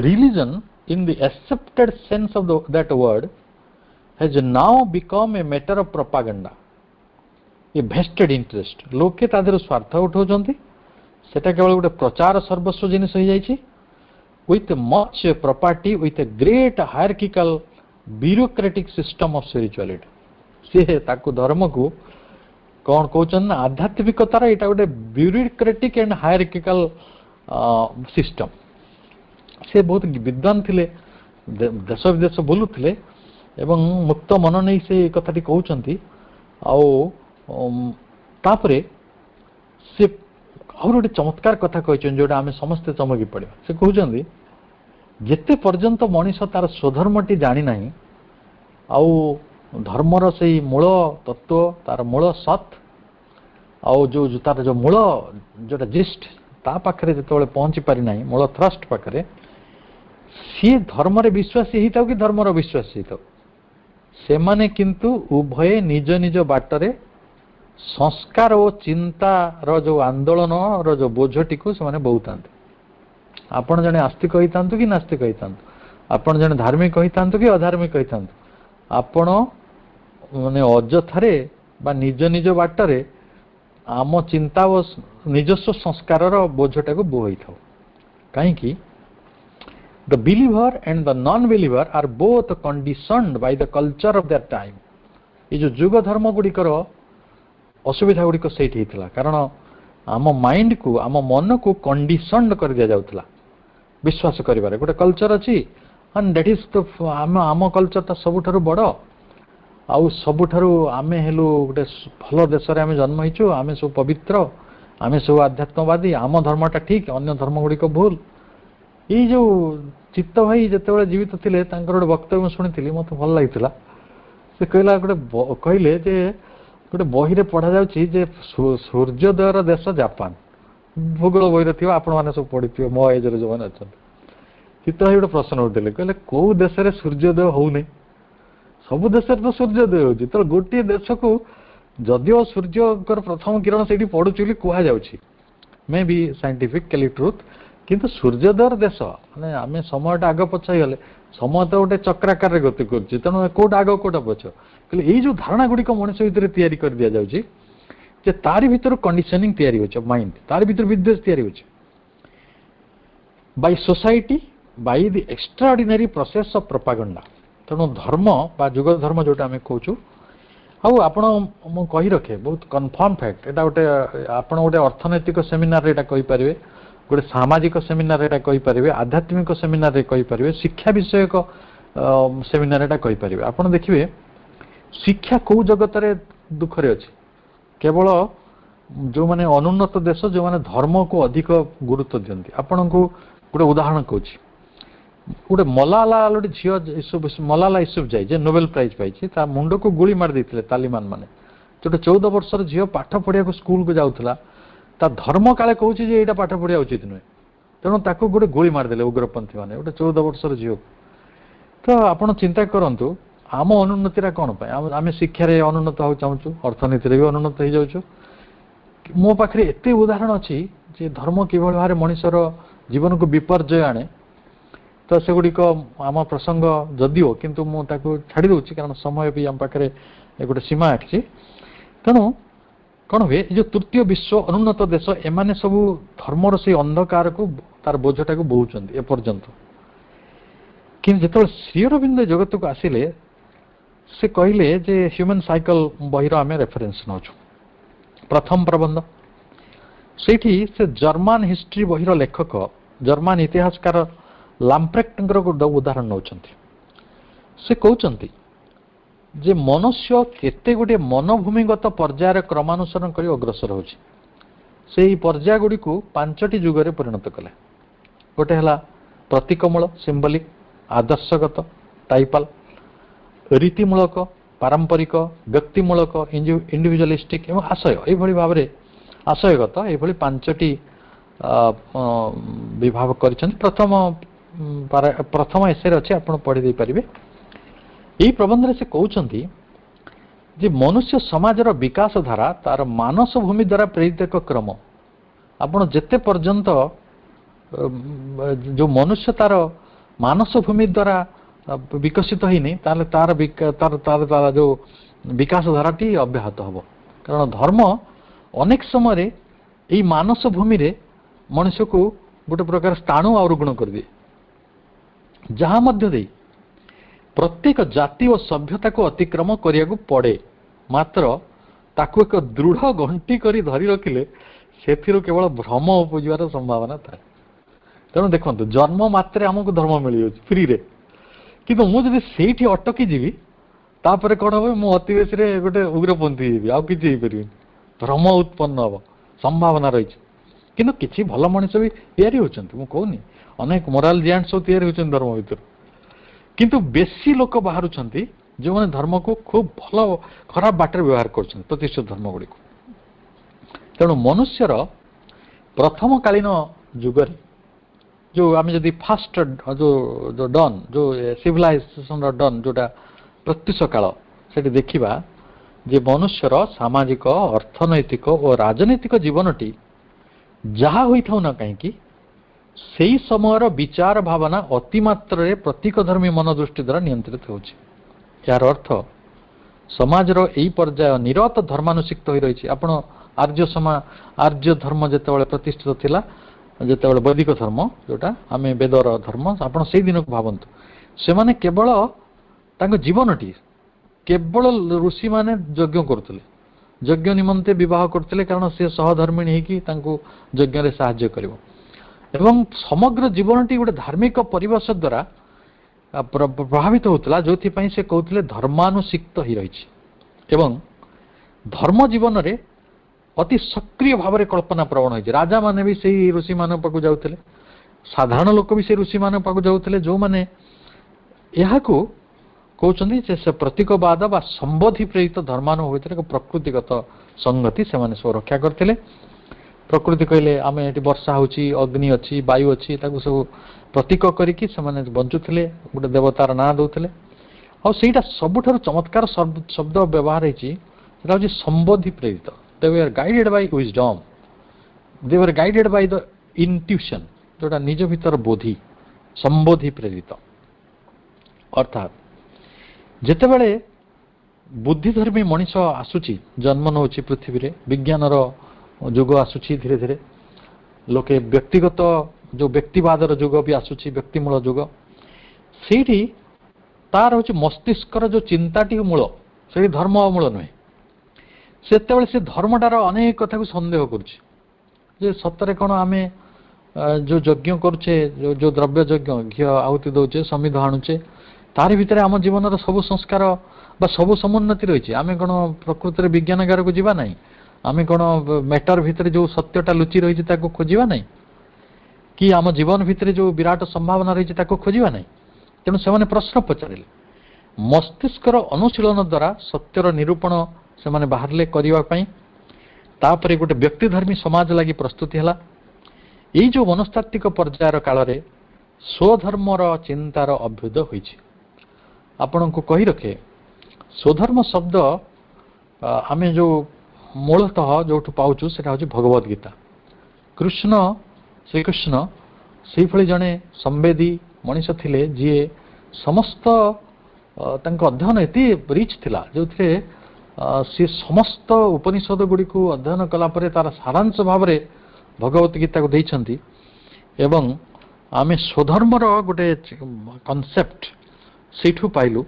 religion in the accepted sense of that word has now become a matter of propaganda a vested interest लोके तादेर स्वार्थ उठाउछन्ती सेटा केवल गोटे प्रचार सर्वस्व जिनिस हो जाइछि with much property with a great hierarchical bureaucratic system of spirituality से ताकू धर्म को कौन कहउछन आध्यात्मिकतार एटा गोटे ब्यूरोक्रेटिक एंड हायरार्किकल सिस्टम से बहुत विद्वान थिले देश विदेश बुलुथिले एवं मुक्त मन नहीं से कथाटी कहउछन्ती आउ तापरे से और गोटे चमत्कार कथा कहछन जोटा आमे समस्त चमकी पड़े से कहउछन्ती जेते पर्यंत मनीष तार स्वधर्मटी जानि नाही आउ धर्मर से मूल तत्व तार मूल सत आउ जो तार जो मूल जोटा जिस्ट ता पाखरे जेतबेले पहुंची पारि नाही मूल थ्रस्ट पाखरे सी धर्म रे विश्वासी हिताउ कि धर्मर विश्वासी हिताउ से माने किंतु उभय निज निज बाटरे संस्कार और चिंता रो जो आंदोलन रो जो बोझटी को से माने बहुतांत आपण जने आस्तिक कहितांतु कि नास्तिक कहितांतु आपण जने धार्मिक कहितांतु कि अधार्मिक कहितांतु आपण माने अजथारे बा निज निज बाटरे आम चिंता और निजस्व संस्कार बोझटा को बोई थाउ कहीं कि the believer and the non-believer are both conditioned by the culture of their time ये जो जुग धर्म गुड़िकर असुविधा गुड़िक सेठी हितला कारण आम माइंड को आम मन को कंडीशन्ड कर दिया जाउतला विश्वास करिबारे गोटे कल्चर अछि एंड दैट इज द आम कल्चर त सबुठारु बड़ आउ सबुठारु आमे हेलु गोटे भल देश रे आमे जन्म हिचु आमे सब पवित्र आमे सब आध्यात्मवादी आम धर्मटा ठीक अन्य धर्म गुड़िक भूल ये जो चित्त भाई जिते जीवित थे गोटे वक्तव्य शुणी मत भल लगी से कहला गोटे कहले जे गोटे बही रे पढ़ा जाउछि जे सूर्योदयर देश जापान भूगोल बही थी आपण मैंने सब पढ़ी मो एज जो मैंने अच्छा चित्त भाई गोटे प्रश्न उठे कहले कौ देश में सूर्योदय होने सबू देश तो सूर्योदय हो गोटे देश को जदिओ सूर्यकर प्रथम किरण से पड़ुची कहु मे बी साइंटिफिकली ट्रुथ किंतु सूर्योदय देश माने आमे समयटा आग पछाई गले समय तो गोटे चक्राकार गति करछि तेणु कोटा आग कोटा पछ कहले एई जो धारणा गुड़िक मनुष्य भितर तैयारी कर दिया जाउछि जे तारि भितर कंडीशनिंग तैयारी होछ माइंड तारि भितर विद्वेष तैयारी होछ by society by the extraordinary process of propaganda तेणु धर्म बा जुग धर्म जोटा आमे कहूछु आउ आपण मु कहि रखे बहुत कन्फर्म फैक्ट एटा गोटे आपण गोटे अर्थनैतिक सेमिनार रे एटा कहि परिबे गोटे सामाजिक सेमिनार एटा कहि परिबे आध्यात्मिक सेमिनार रे कहि परिबे शिक्षा विषयक सेमिनार एटा कहि परिबे आपण देखिबे शिक्षा को जगत रे दुख रे अछि केवल जो माने अनुन्नत देश जो माने धर्म को अधिक गुरुत्व दियंती आपण को गोटे उदाहरण कहूछि गोटे मलाला लोटे झियो मलाला यूसुफ जाई जे नोबेल प्राइज पाइछि ता मुंड को गोली मार देथिले तालिबान माने जोटे 14 वर्षर झियो पाठ पढ़िया को स्कूल को जाउथला ता धर्म काले कहूछि जे एटा पाठ पढ़िया उचित नुहे तेणु ताको गोटे गोली मारदेले उग्रपंथी माने गोटे 14 वर्षर झियो तो आपण चिंता करंतु आम अनुन्नतिरा कोन पाए आमे शिक्षा रे अनुन्नत हो चाहूछु अर्थनीति रे भी अनुन्नत हो जाउछु मो पाखरे एते उदाहरण अछि जे धर्म किभल भारे मनुष्यर जीवन को विपर्जय आने तो सेगुड़िक आम प्रसंग जदिओ किंतु मु ताको छाड़ी दउछि कारण समय भी आम पाखरे गोटे सीमा आछि तेणु कौन हुए जो तृतीय विश्व अनुन्नत देश एमाने सबू धर्मर से अंधकार को तार बोझटा को बोहुचंदी ए पर्यंत कि जेतबे श्री अरविंद जगत को आसिले से कहले जे ह्यूमन साइकिल बहिर आमे रेफरेंस नउछु प्रथम प्रबंध ସେଇଠି ସେ ଜର୍ମାନ ହିଷ୍ଟ୍ରି ବହିର ଲେଖକ ଜର୍ମାନ ଇତିହାସକାର ଲାମ୍ପ୍ରେକ୍ଟଙ୍କର ଗୋଟେ ଉଦାହରଣ ନେଉଛନ୍ତି। ସେ କହୁଛନ୍ତି ଯେ ମନୁଷ୍ୟ କେତେ ଗୁଡ଼ିଏ ମନୋଭୂମିଗତ ପର୍ଯ୍ୟାୟରେ କ୍ରମାନୁସରଣ କରି ଅଗ୍ରସର ହେଉଛି। ସେହି ପର୍ଯ୍ୟାୟ ଗୁଡ଼ିକୁ 5ଟି ଯୁଗରେ ପରିଣତ କଲେ। ଗୋଟେ ହେଲା ପ୍ରତୀକମୂଳ ସିମ୍ବଲିକ, ଆଦର୍ଶଗତ ଟାଇପାଲ, ରୀତିମୂଳକ ପାରମ୍ପରିକ, ବ୍ୟକ୍ତିମୂଳକ ଇଣ୍ଡିଭିଜୁଆଲିଷ୍ଟିକ ଏବଂ ଆଶୟ, ଏଇଭଳି ଭାବରେ ଆଶୟଗତ, ଏଇଭଳି 5ଟି ବିଭାଗ କରିଛନ୍ତି। ପ୍ରଥମ ଏସେରେ ଅଛି, ଆପଣ ପଢ଼ି ଦେଇପାରିବେ। ଏହି ପ୍ରବନ୍ଧରେ ସେ କହୁଛନ୍ତି ଯେ ମନୁଷ୍ୟ ସମାଜର ବିକାଶ ଧାରା ତାର ମାନସ ଭୂମି ଦ୍ୱାରା ପ୍ରେରିତ ଏକ କ୍ରମ। ଆପଣ ଯେତେ ପର୍ଯ୍ୟନ୍ତ ଯେଉଁ ମନୁଷ୍ୟ ତାର ମାନସ ଭୂମି ଦ୍ୱାରା ବିକଶିତ ହେଇନି, ତାହେଲେ ତାର ଯେଉଁ ବିକାଶ ଧାରାଟି ଅବ୍ୟାହତ ହେବ। କାରଣ ଧର୍ମ ଅନେକ ସମୟରେ ଏଇ ମାନସ ଭୂମିରେ ମଣିଷକୁ ଗୋଟେ ପ୍ରକାର ସ୍ଥାଣୁ ଆରୁଗୁଣ କରିଦିଏ, ଯାହା ମଧ୍ୟ ଦେଇ ପ୍ରତ୍ୟେକ ଜାତି ଓ ସଭ୍ୟତାକୁ ଅତିକ୍ରମ କରିବାକୁ ପଡ଼େ। ମାତ୍ର ତାକୁ ଏକ ଦୃଢ଼ ଗଣ୍ଠି କରି ଧରି ରଖିଲେ ସେଥିରୁ କେବଳ ଭ୍ରମ ଉପୁଜିବାର ସମ୍ଭାବନା ଥାଏ। ତେଣୁ ଦେଖନ୍ତୁ, ଜନ୍ମ ମାତ୍ରେ ଆମକୁ ଧର୍ମ ମିଳିଯାଉଛି ଫ୍ରିରେ, କିନ୍ତୁ ମୁଁ ଯଦି ସେଇଠି ଅଟକି ଯିବି ତାପରେ କ'ଣ ହେବ, ମୁଁ ଅତି ବେଶୀରେ ଗୋଟେ ଉଗ୍ରପନ୍ଥୀ ଯିବି, ଆଉ କିଛି ହେଇପାରିବିନି। ଭ୍ରମ ଉତ୍ପନ୍ନ ହେବ, ସମ୍ଭାବନା ରହିଛି। କିନ୍ତୁ କିଛି ଭଲ ମଣିଷ ବି ତିଆରି ହେଉଛନ୍ତି, ମୁଁ କହୁନି, ଅନେକ ମୋରାଲ ଜିଆଣ୍ଟ ସବୁ ତିଆରି ହେଉଛନ୍ତି ଧର୍ମ ଭିତରୁ। କିନ୍ତୁ ବେଶୀ ଲୋକ ବାହାରୁଛନ୍ତି ଯେଉଁମାନେ ଧର୍ମକୁ ଖୁବ ଭଲ ଖରାପ ବାଟରେ ବ୍ୟବହାର କରୁଛନ୍ତି, ପ୍ରତିଷ୍ଠିତ ଧର୍ମ ଗୁଡ଼ିକୁ। ତେଣୁ ମନୁଷ୍ୟର ପ୍ରଥମକାଳୀନ ଯୁଗରେ ଯେଉଁ ଆମେ ଯଦି ଫାଷ୍ଟ ଯେଉଁ ଡନ୍, ଯେଉଁ ସିଭିଲାଇଜେସନର ଡନ୍, ଯେଉଁଟା ପ୍ରତ୍ୟୁଷ କାଳ, ସେଠି ଦେଖିବା ଯେ ମନୁଷ୍ୟର ସାମାଜିକ, ଅର୍ଥନୈତିକ ଓ ରାଜନୈତିକ ଜୀବନଟି ଯାହା ହୋଇଥାଉ ନା କାହିଁକି, ସେହି ସମୟର ବିଚାର ଭାବନା ଅତିମାତ୍ରାରେ ପ୍ରତୀକଧର୍ମୀ ମନୋଦୃଷ୍ଟି ଦ୍ୱାରା ନିୟନ୍ତ୍ରିତ ହେଉଛି। ଏହାର ଅର୍ଥ ସମାଜର ଏହି ପର୍ଯ୍ୟାୟ ନିରତ ଧର୍ମାନୁସିକ୍ତ ହୋଇ ରହିଛି। ଆପଣ ଆର୍ଯ୍ୟ ଧର୍ମ ଯେତେବେଳେ ପ୍ରତିଷ୍ଠିତ ଥିଲା, ଯେତେବେଳେ ବୈଦିକ ଧର୍ମ, ଯେଉଁଟା ଆମେ ବେଦର ଧର୍ମ, ଆପଣ ସେଇ ଦିନକୁ ଭାବନ୍ତୁ। ସେମାନେ କେବଳ ତାଙ୍କ ଜୀବନଟି କେବଳ ଋଷିମାନେ ଯଜ୍ଞ କରୁଥିଲେ, ଯଜ୍ଞ ନିମନ୍ତେ ବିବାହ କରୁଥିଲେ, କାରଣ ସେ ସହଧର୍ମିଣୀ ହେଇକି ତାଙ୍କୁ ଯଜ୍ଞରେ ସାହାଯ୍ୟ କରିବ। ଏବଂ ସମଗ୍ର ଜୀବନଟି ଗୋଟେ ଧାର୍ମିକ ପରିବେଶ ଦ୍ୱାରା ପ୍ରଭାବିତ ହେଉଥିଲା, ଯେଉଁଥିପାଇଁ ସେ କହୁଥିଲେ ଧର୍ମାନୁସିକ୍ତ ହୋଇ ରହିଛି। ଏବଂ ଧର୍ମ ଜୀବନରେ ଅତି ସକ୍ରିୟ ଭାବରେ କଳ୍ପନା ପ୍ରବଣ ହୋଇଛି। ରାଜାମାନେ ବି ସେଇ ଋଷିମାନଙ୍କ ପାଖକୁ ଯାଉଥିଲେ, ସାଧାରଣ ଲୋକ ବି ସେଇ ଋଷିମାନଙ୍କ ପାଖକୁ ଯାଉଥିଲେ, ଯେଉଁମାନେ ଏହାକୁ କହୁଛନ୍ତି ଯେ ସେ ପ୍ରତୀକବାଦ ବା ସମ୍ବୋଧି ପ୍ରେରିତ ଧର୍ମାନୁଭବ ଭିତରେ ଏକ ପ୍ରକୃତିଗତ ସଂଗତି ସେମାନେ ସବୁ ରକ୍ଷା କରିଥିଲେ। ପ୍ରକୃତି କହିଲେ ଆମେ ଏଠି ବର୍ଷା ହେଉଛି, ଅଗ୍ନି ଅଛି, ବାୟୁ ଅଛି, ତାକୁ ସବୁ ପ୍ରତୀକ କରିକି ସେମାନେ ବଞ୍ଚୁଥିଲେ, ଗୋଟେ ଦେବତାର ନାଁ ଦେଉଥିଲେ। ଆଉ ସେଇଟା ସବୁଠାରୁ ଚମତ୍କାର ଶବ୍ଦ ବ୍ୟବହାର ହେଇଛି, ସେଟା ହେଉଛି ସମ୍ବୋଧି ପ୍ରେରିତ। They were guided by wisdom, they were guided by the intuition, ଯେଉଁଟା ନିଜ ଭିତର ବୋଧି, ସମ୍ବୋଧି ପ୍ରେରିତ। ଅର୍ଥାତ୍ ଯେତେବେଳେ ବୁଦ୍ଧିଧର୍ମୀ ମଣିଷ ଆସୁଛି, ଜନ୍ମ ନେଉଛି ପୃଥିବୀରେ, ବିଜ୍ଞାନର ଯୁଗ ଆସୁଛି, ଧୀରେ ଧୀରେ ଲୋକେ ବ୍ୟକ୍ତିଗତ ଯେଉଁ ବ୍ୟକ୍ତିବାଦର ଯୁଗ ବି ଆସୁଛି, ବ୍ୟକ୍ତିମୂଳ ଯୁଗ, ସେଇଠି ତାର ହେଉଛି ମସ୍ତିଷ୍କର ଯେଉଁ ଚିନ୍ତାଟି ମୂଳ, ସେଠି ଧର୍ମ ଆଉ ମୂଳ ନୁହେଁ। ସେତେବେଳେ ସେ ଧର୍ମଟାର ଅନେକ କଥାକୁ ସନ୍ଦେହ କରୁଛି ଯେ ସତରେ କ'ଣ ଆମେ ଯେଉଁ ଯଜ୍ଞ କରୁଛେ, ଯେଉଁ ଦ୍ରବ୍ୟ ଯଜ୍ଞ, ଘିଅ ଆହୁତି ଦେଉଛେ, ସମିଧ ଆଣୁଛେ, ତାରି ଭିତରେ ଆମ ଜୀବନର ସବୁ ସଂସ୍କାର ବା ସବୁ ସମୁନ୍ନତି ରହିଛି। ଆମେ କ'ଣ ପ୍ରକୃତରେ ବିଜ୍ଞାନାଗାରକୁ ଯିବା ନାହିଁ? ଆମେ କ'ଣ ମ୍ୟାଟର ଭିତରେ ଯେଉଁ ସତ୍ୟଟା ଲୁଚି ରହିଛି ତାକୁ ଖୋଜିବା ନାହିଁ? କି ଆମ ଜୀବନ ଭିତରେ ଯେଉଁ ବିରାଟ ସମ୍ଭାବନା ରହିଛି ତାକୁ ଖୋଜିବା ନାହିଁ? ତେଣୁ ସେମାନେ ପ୍ରଶ୍ନ ପଚାରିଲେ। ମସ୍ତିଷ୍କର ଅନୁଶୀଳନ ଦ୍ୱାରା ସତ୍ୟର ନିରୂପଣ ସେମାନେ ବାହାରିଲେ କରିବା ପାଇଁ। ତାପରେ ଗୋଟେ ବ୍ୟକ୍ତିଧର୍ମୀ ସମାଜ ଲାଗି ପ୍ରସ୍ତୁତି ହେଲା। ଏଇ ଯେଉଁ ମନସ୍ତାତ୍ତ୍ୱିକ ପର୍ଯ୍ୟାୟର କାଳରେ ସ୍ୱଧର୍ମର ଚିନ୍ତାର ଅଭ୍ୟୁଦୟ ହୋଇଛି। ଆପଣଙ୍କୁ କହି ରଖେ, ସ୍ୱଧର୍ମ ଶବ୍ଦ ଆମେ ଯେଉଁ ମୂଳତଃ ଯେଉଁଠୁ ପାଉଛୁ ସେଟା ହେଉଛି ଭଗବତ ଗୀତା। ଶ୍ରୀକୃଷ୍ଣ ସେଇଭଳି ଜଣେ ସମ୍ବେଦୀ ମଣିଷ ଥିଲେ, ଯିଏ ସମସ୍ତ ତାଙ୍କ ଅଧ୍ୟୟନ ଏତେ ରିଚ୍ ଥିଲା, ଯେଉଁଥିରେ ସେ ସମସ୍ତ ଉପନିଷଦ ଗୁଡ଼ିକୁ ଅଧ୍ୟୟନ କଲା ପରେ ତାର ସାରାଂଶ ଭାବରେ ଭଗବତ ଗୀତାକୁ ଦେଇଛନ୍ତି। ଏବଂ ଆମେ ସ୍ୱଧର୍ମର ଗୋଟେ କନସେପ୍ଟ ସେଇଠୁ ପାଇଲୁ।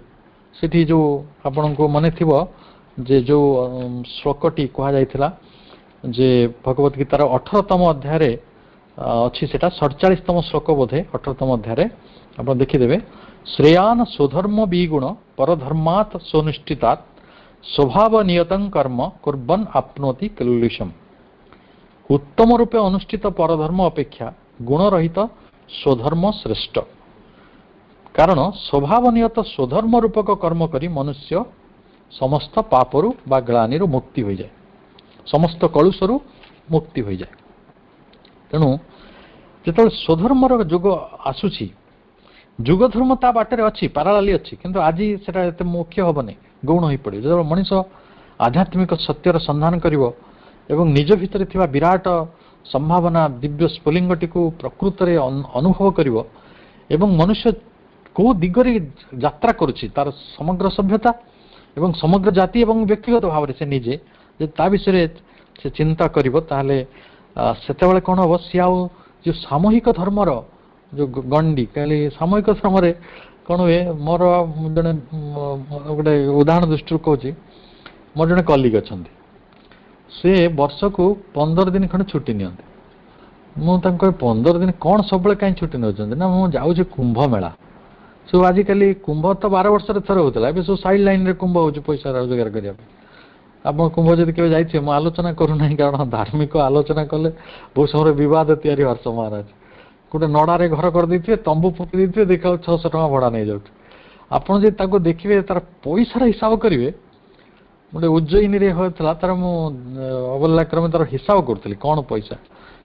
ସେଠି ଯେଉଁ ଆପଣଙ୍କୁ ମନେ ଥିବ ଯେ ଯେଉଁ ଶ୍ଲୋକଟି କୁହାଯାଇଥିଲା ଯେ ଭଗବତ ଗୀତାର 18ତମ ଅଧ୍ୟାୟରେ ଅଛି, ସେଟା 47ତମ ଶ୍ଲୋକ ବୋଧେ 18ତମ ଅଧ୍ୟାୟରେ ଆପଣ ଦେଖିଦେବେ। ଶ୍ରେୟାନ ସ୍ୱଧର୍ମ ବିଗୁଣ ପରଧର୍ମାତ୍ ସୁନିଷ୍ଠିତାତ୍ ସ୍ୱଭାବ ନିୟତଂ କର୍ମ କୁର୍ବନ୍ ଆପ୍ନୋତି କିଲ୍ଲିଶମ୍। ଉତ୍ତମ ରୂପେ ଅନୁଷ୍ଠିତ ପରଧର୍ମ ଅପେକ୍ଷା ଗୁଣରହିତ ସ୍ୱଧର୍ମ ଶ୍ରେଷ୍ଠ। କାରଣ ସ୍ୱଭାବ ନିୟତ ସ୍ୱଧର୍ମ ରୂପକ କର୍ମ କରି ମନୁଷ୍ୟ ସମସ୍ତ ପାପରୁ ବା ଗ୍ଳାନିରୁ ମୁକ୍ତି ହୋଇଯାଏ, ସମସ୍ତ କଳୁଷରୁ ମୁକ୍ତି ହୋଇଯାଏ। ତେଣୁ ଯେତେବେଳେ ସ୍ୱଧର୍ମର ଯୁଗ ଆସୁଛି, ଯୁଗ ଧର୍ମ ତା ବାଟରେ ଅଛି, ପାରାଳାଲି ଅଛି, କିନ୍ତୁ ଆଜି ସେଟା ଏତେ ମୁଖ୍ୟ ହେବନି, ଗୌଣ ହୋଇପଡ଼ିବ। ଯେତେବେଳେ ମଣିଷ ଆଧ୍ୟାତ୍ମିକ ସତ୍ୟର ସନ୍ଧାନ କରିବ ଏବଂ ନିଜ ଭିତରେ ଥିବା ବିରାଟ ସମ୍ଭାବନା ଦିବ୍ୟ ସ୍ଫୁଲିଙ୍ଗଟିକୁ ପ୍ରକୃତରେ ଅନୁଭବ କରିବ ଏବଂ ମନୁଷ୍ୟ କେଉଁ ଦିଗରେ ଯାତ୍ରା କରୁଛି, ତାର ସମଗ୍ର ସଭ୍ୟତା ଏବଂ ସମଗ୍ର ଜାତି ଏବଂ ବ୍ୟକ୍ତିଗତ ଭାବରେ ସେ ନିଜେ ଯଦି ତା ବିଷୟରେ ସେ ଚିନ୍ତା କରିବ, ତାହେଲେ ସେତେବେଳେ କ'ଣ ହେବ, ସିଏ ଆଉ ଯେଉଁ ସାମୂହିକ ଧର୍ମର ଯେଉଁ ଗଣ୍ଡି, କାଲି ସାମୂହିକ ଧର୍ମରେ କ'ଣ ହୁଏ, ମୋର ଜଣେ ଗୋଟେ ଉଦାହରଣ ଦୃଷ୍ଟିରୁ କହୁଛି, ମୋର ଜଣେ କଲିଗ ଅଛନ୍ତି, ସେ ବର୍ଷକୁ 15 ଦିନ ଖଣ୍ଡେ ଛୁଟି ନିଅନ୍ତି। ମୁଁ ତାଙ୍କୁ 15 ଦିନ କ'ଣ ସବୁବେଳେ କାହିଁ ଛୁଟି ନେଉଛନ୍ତି? ନା ମୁଁ ଯାଉଛି କୁମ୍ଭ ମେଳା। ସବୁ ଆଜିକାଲି କୁମ୍ଭ ତ 12 ବର୍ଷରେ ଥରେ ହେଉଥିଲା, ଏବେ ସବୁ ସାଇଡ୍ ଲାଇନ୍ରେ କୁମ୍ଭ ହେଉଛି ପଇସା ରୋଜଗାର କରିବା ପାଇଁ। ଆପଣ କୁମ୍ଭ ଯଦି କେବେ ଯାଇଥିବେ, ମୁଁ ଆଲୋଚନା କରୁନାହିଁ, କାରଣ ଧାର୍ମିକ ଆଲୋଚନା କଲେ ବହୁତ ସମୟରେ ବିବାଦ ତିଆରି ହବାର ସମ୍ଭାବନା ଅଛି। ଗୋଟେ ନଡ଼ାରେ ଘର କରିଦେଇଥିବେ, ତମ୍ବୁ ପକାଇ ଦେଇଥିବେ, ଦେଖିବାକୁ 600 ଟଙ୍କା ଭଡ଼ା ନେଇଯାଉଛି। ଆପଣ ଯଦି ତାକୁ ଦେଖିବେ, ତାର ପଇସାର ହିସାବ କରିବେ। ଗୋଟେ ଉଜ୍ଜୟିନୀରେ ହେଉଥିଲା, ତାର ମୁଁ ଅବଲ୍ଲାକ୍ରମେ ତାର ହିସାବ କରୁଥିଲି କ'ଣ ପଇସା।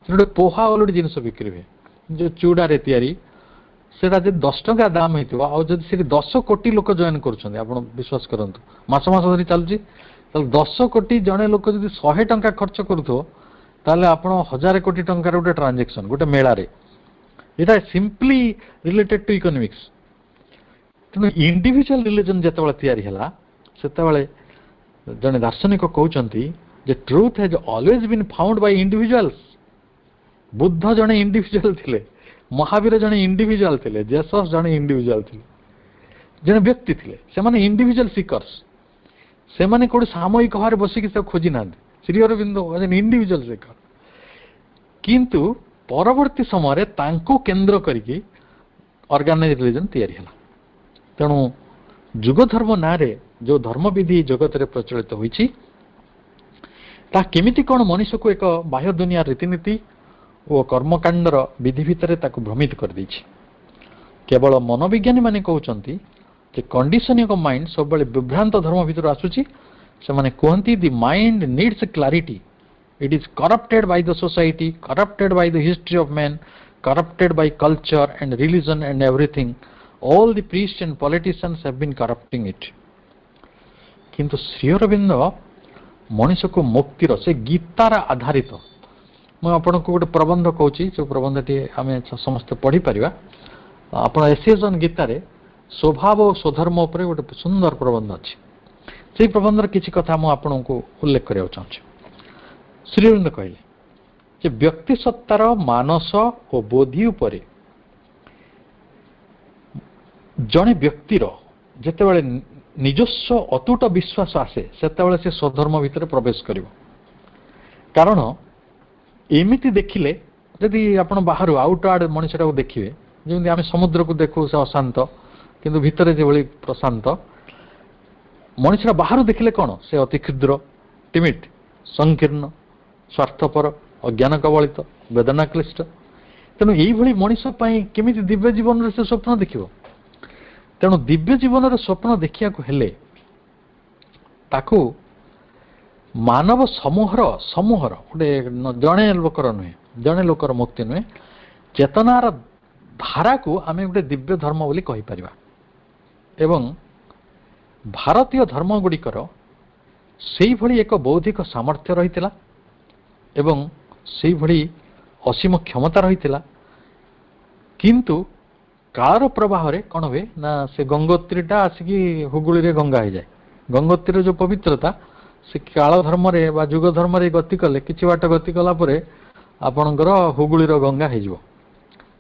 ଗୋଟେ ପୋହା ବୋଲି ଜିନିଷ ବିକ୍ରି ହୁଏ, ଯେଉଁ ଚୁଡ଼ାରେ ତିଆରି, ସେଇଟା ଯଦି 10 ଟଙ୍କା ଦାମ ହେଇଥିବ, ଆଉ ଯଦି ସେଠି 10 କୋଟି ଲୋକ ଜଏନ୍ କରୁଛନ୍ତି, ଆପଣ ବିଶ୍ୱାସ କରନ୍ତୁ, ମାସ ମାସ ଧରି ଚାଲୁଛି, ତାହେଲେ 10 କୋଟି ଜଣେ ଲୋକ ଯଦି 100 ଟଙ୍କା ଖର୍ଚ୍ଚ କରୁଥିବ, ତାହେଲେ ଆପଣ 1000 କୋଟି ଟଙ୍କାର ଗୋଟେ ଟ୍ରାଞ୍ଜାକ୍ସନ୍ ଗୋଟେ ମେଳାରେ। ଏଇଟା ସିମ୍ପଲି ରିଲେଟେଡ୍ ଟୁ ଇକୋନୋମିକ୍ସ। ତେଣୁ ଇଣ୍ଡିଭିଜୁଆଲ ରିଲିଜନ ଯେତେବେଳେ ତିଆରି ହେଲା, ସେତେବେଳେ ଜଣେ ଦାର୍ଶନିକ କହୁଛନ୍ତି ଯେ truth has always been found by individuals. Buddha ଜଣେ ଇଣ୍ଡିଭିଜୁଆଲ ଥିଲେ, ମହାବୀର ଜଣେ ଇଣ୍ଡିଭିଜୁଆଲ ଥିଲେ, ଜେସସ୍ ଜଣେ ଇଣ୍ଡିଭିଜୁଆଲ ଥିଲେ, ଜଣେ ବ୍ୟକ୍ତି ଥିଲେ। ସେମାନେ ଇଣ୍ଡିଭିଜୁଆଲ ସିକର୍ସ, ସେମାନେ କୋଉଠି ସାମୂହିକ ଭାବରେ ବସିକି ତାକୁ ଖୋଜି ନାହାନ୍ତି। ଶ୍ରୀ ଅରବିନ୍ଦ ଇଣ୍ଡିଭିଜୁଆଲ ସିକର, କିନ୍ତୁ ପରବର୍ତ୍ତୀ ସମୟରେ ତାଙ୍କୁ କେନ୍ଦ୍ର କରିକି ଅର୍ଗାନାଇଜ ରିଲିଜନ ତିଆରି ହେଲା। ତେଣୁ ଯୁଗ ଧର୍ମ ନାଁରେ ଯେଉଁ ଧର୍ମବିଧି ଜଗତରେ ପ୍ରଚଳିତ ହୋଇଛି, ତାହା କେମିତି କ'ଣ ମଣିଷକୁ ଏକ ବାହ୍ୟ ଦୁନିଆ ରୀତିନୀତି ଓ କର୍ମକାଣ୍ଡର ବିଧି ଭିତରେ ତାକୁ ଭ୍ରମିତ କରିଦେଇଛି। କେବଳ ମନୋବିଜ୍ଞାନୀମାନେ କହୁଛନ୍ତି ଯେ କଣ୍ଡିସନିଂ ଅଫ୍ ମାଇଣ୍ଡ ସବୁବେଳେ ବିଭ୍ରାନ୍ତ ଧର୍ମ ଭିତରୁ ଆସୁଛି। ସେମାନେ କୁହନ୍ତି the mind needs clarity, it is corrupted by the society, corrupted by the history of man, corrupted by culture and religion and everything. All the priests and politicians have been corrupting it. କିନ୍ତୁ ଶ୍ରୀ ଅରବିନ୍ଦ ମଣିଷକୁ ମୁକ୍ତିର, ସେ ଗୀତାର ଆଧାରିତ। ମୁଁ ଆପଣଙ୍କୁ ଗୋଟେ ପ୍ରବନ୍ଧ କହୁଛି, ଯେଉଁ ପ୍ରବନ୍ଧଟି ଆମେ ସମସ୍ତେ ପଢ଼ିପାରିବା। ଆପଣ ଏସିଏସନ୍ ଗୀତାରେ ସ୍ୱଭାବ ଓ ସ୍ୱଧର୍ମ ଉପରେ ଗୋଟେ ସୁନ୍ଦର ପ୍ରବନ୍ଧ ଅଛି। ସେହି ପ୍ରବନ୍ଧର କିଛି କଥା ମୁଁ ଆପଣଙ୍କୁ ଉଲ୍ଲେଖ କରିବାକୁ ଚାହୁଁଛି। ଶ୍ରୀ ଅରବିନ୍ଦ କହିଲେ ଯେ ବ୍ୟକ୍ତି ସତ୍ତାର ମାନସ ଓ ବୋଧି ଉପରେ ଜଣେ ବ୍ୟକ୍ତିର ଯେତେବେଳେ ନିଜସ୍ୱ ଅତୁଟ ବିଶ୍ୱାସ ଆସେ, ସେତେବେଳେ ସେ ସ୍ୱଧର୍ମ ଭିତରେ ପ୍ରବେଶ କରିବ। କାରଣ ଏମିତି ଦେଖିଲେ, ଯଦି ଆପଣ ବାହାରୁ ଆଉଟ ଆଡ୍ ମଣିଷଟାକୁ ଦେଖିବେ, ଯେମିତି ଆମେ ସମୁଦ୍ରକୁ ଦେଖୁ ସେ ଅଶାନ୍ତ, କିନ୍ତୁ ଭିତରେ ଯେଭଳି ପ୍ରଶାନ୍ତ, ମଣିଷଟା ବାହାରୁ ଦେଖିଲେ କ'ଣ, ସେ ଅତି କ୍ଷୁଦ୍ର, ଟିମିଡ୍, ସଂକୀର୍ଣ୍ଣ, ସ୍ୱାର୍ଥପର, ଅଜ୍ଞାନ କବଳିତ, ବେଦନାକ୍ଳିଷ୍ଟ। ତେଣୁ ଏଇଭଳି ମଣିଷ ପାଇଁ କେମିତି ଦିବ୍ୟ ଜୀବନରେ ସେ ସ୍ୱପ୍ନ ଦେଖିବ? ତେଣୁ ଦିବ୍ୟ ଜୀବନର ସ୍ୱପ୍ନ ଦେଖିବାକୁ ହେଲେ ତାକୁ ମାନବ ସମୂହର ଗୋଟେ ଜଣେ ଲୋକର ନୁହେଁ, ଜଣେ ଲୋକର ମୁକ୍ତି ନୁହେଁ, ଚେତନାର ଧାରାକୁ ଆମେ ଗୋଟେ ଦିବ୍ୟ ଧର୍ମ ବୋଲି କହିପାରିବା। ଏବଂ ଭାରତୀୟ ଧର୍ମ ଗୁଡ଼ିକର ସେଇଭଳି ଏକ ବୌଦ୍ଧିକ ସାମର୍ଥ୍ୟ ରହିଥିଲା ଏବଂ ସେଇଭଳି ଅସୀମ କ୍ଷମତା ରହିଥିଲା। କିନ୍ତୁ କାଳର ପ୍ରବାହରେ କ'ଣ ହୁଏ ନା, ସେ ଗଙ୍ଗୋତ୍ରୀଟା ଆସିକି ହୁଗୁଳିରେ ଗଙ୍ଗା ହେଇଯାଏ। ଗଙ୍ଗୋତ୍ରୀର ଯେଉଁ ପବିତ୍ରତା, ସେ କାଳ ଧର୍ମରେ ବା ଯୁଗ ଧର୍ମରେ ଗତି କଲେ, କିଛି ବାଟ ଗତି କଲା ପରେ ଆପଣଙ୍କର ହୁଗୁଳିର ଗଙ୍ଗା ହେଇଯିବ।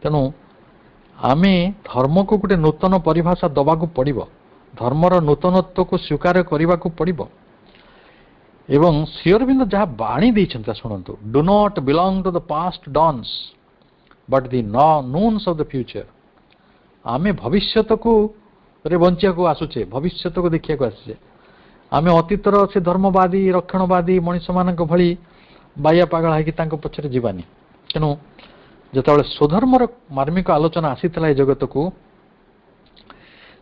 ତେଣୁ ଆମେ ଧର୍ମକୁ ଗୋଟେ ନୂତନ ପରିଭାଷା ଦେବାକୁ ପଡ଼ିବ, ଧର୍ମର ନୂତନତ୍ୱକୁ ସ୍ୱୀକାର କରିବାକୁ ପଡ଼ିବ। ଏବଂ ଶ୍ରୀ ଅରବିନ୍ଦ ଯାହା ବାଣୀ ଦେଇଛନ୍ତି ଶୁଣନ୍ତୁ, do not belong to the past dawns but the noons of the future. ଆମେ ଭବିଷ୍ୟତକୁ ରେ ବଞ୍ଚିବାକୁ ଆସୁଛେ, ଭବିଷ୍ୟତକୁ ଦେଖିବାକୁ ଆସିଛେ। ଆମେ ଅତୀତର ସେ ଧର୍ମବାଦୀ ରକ୍ଷଣବାଦୀ ମଣିଷମାନଙ୍କ ଭଳି ବାଇଆ ପାଗଳ ହେଇକି ତାଙ୍କ ପଛରେ ଯିବାନି। ତେଣୁ ଯେତେବେଳେ ସ୍ୱଧର୍ମର ମାର୍ମିକ ଆଲୋଚନା ଆସିଥିଲା ଏ ଜଗତକୁ,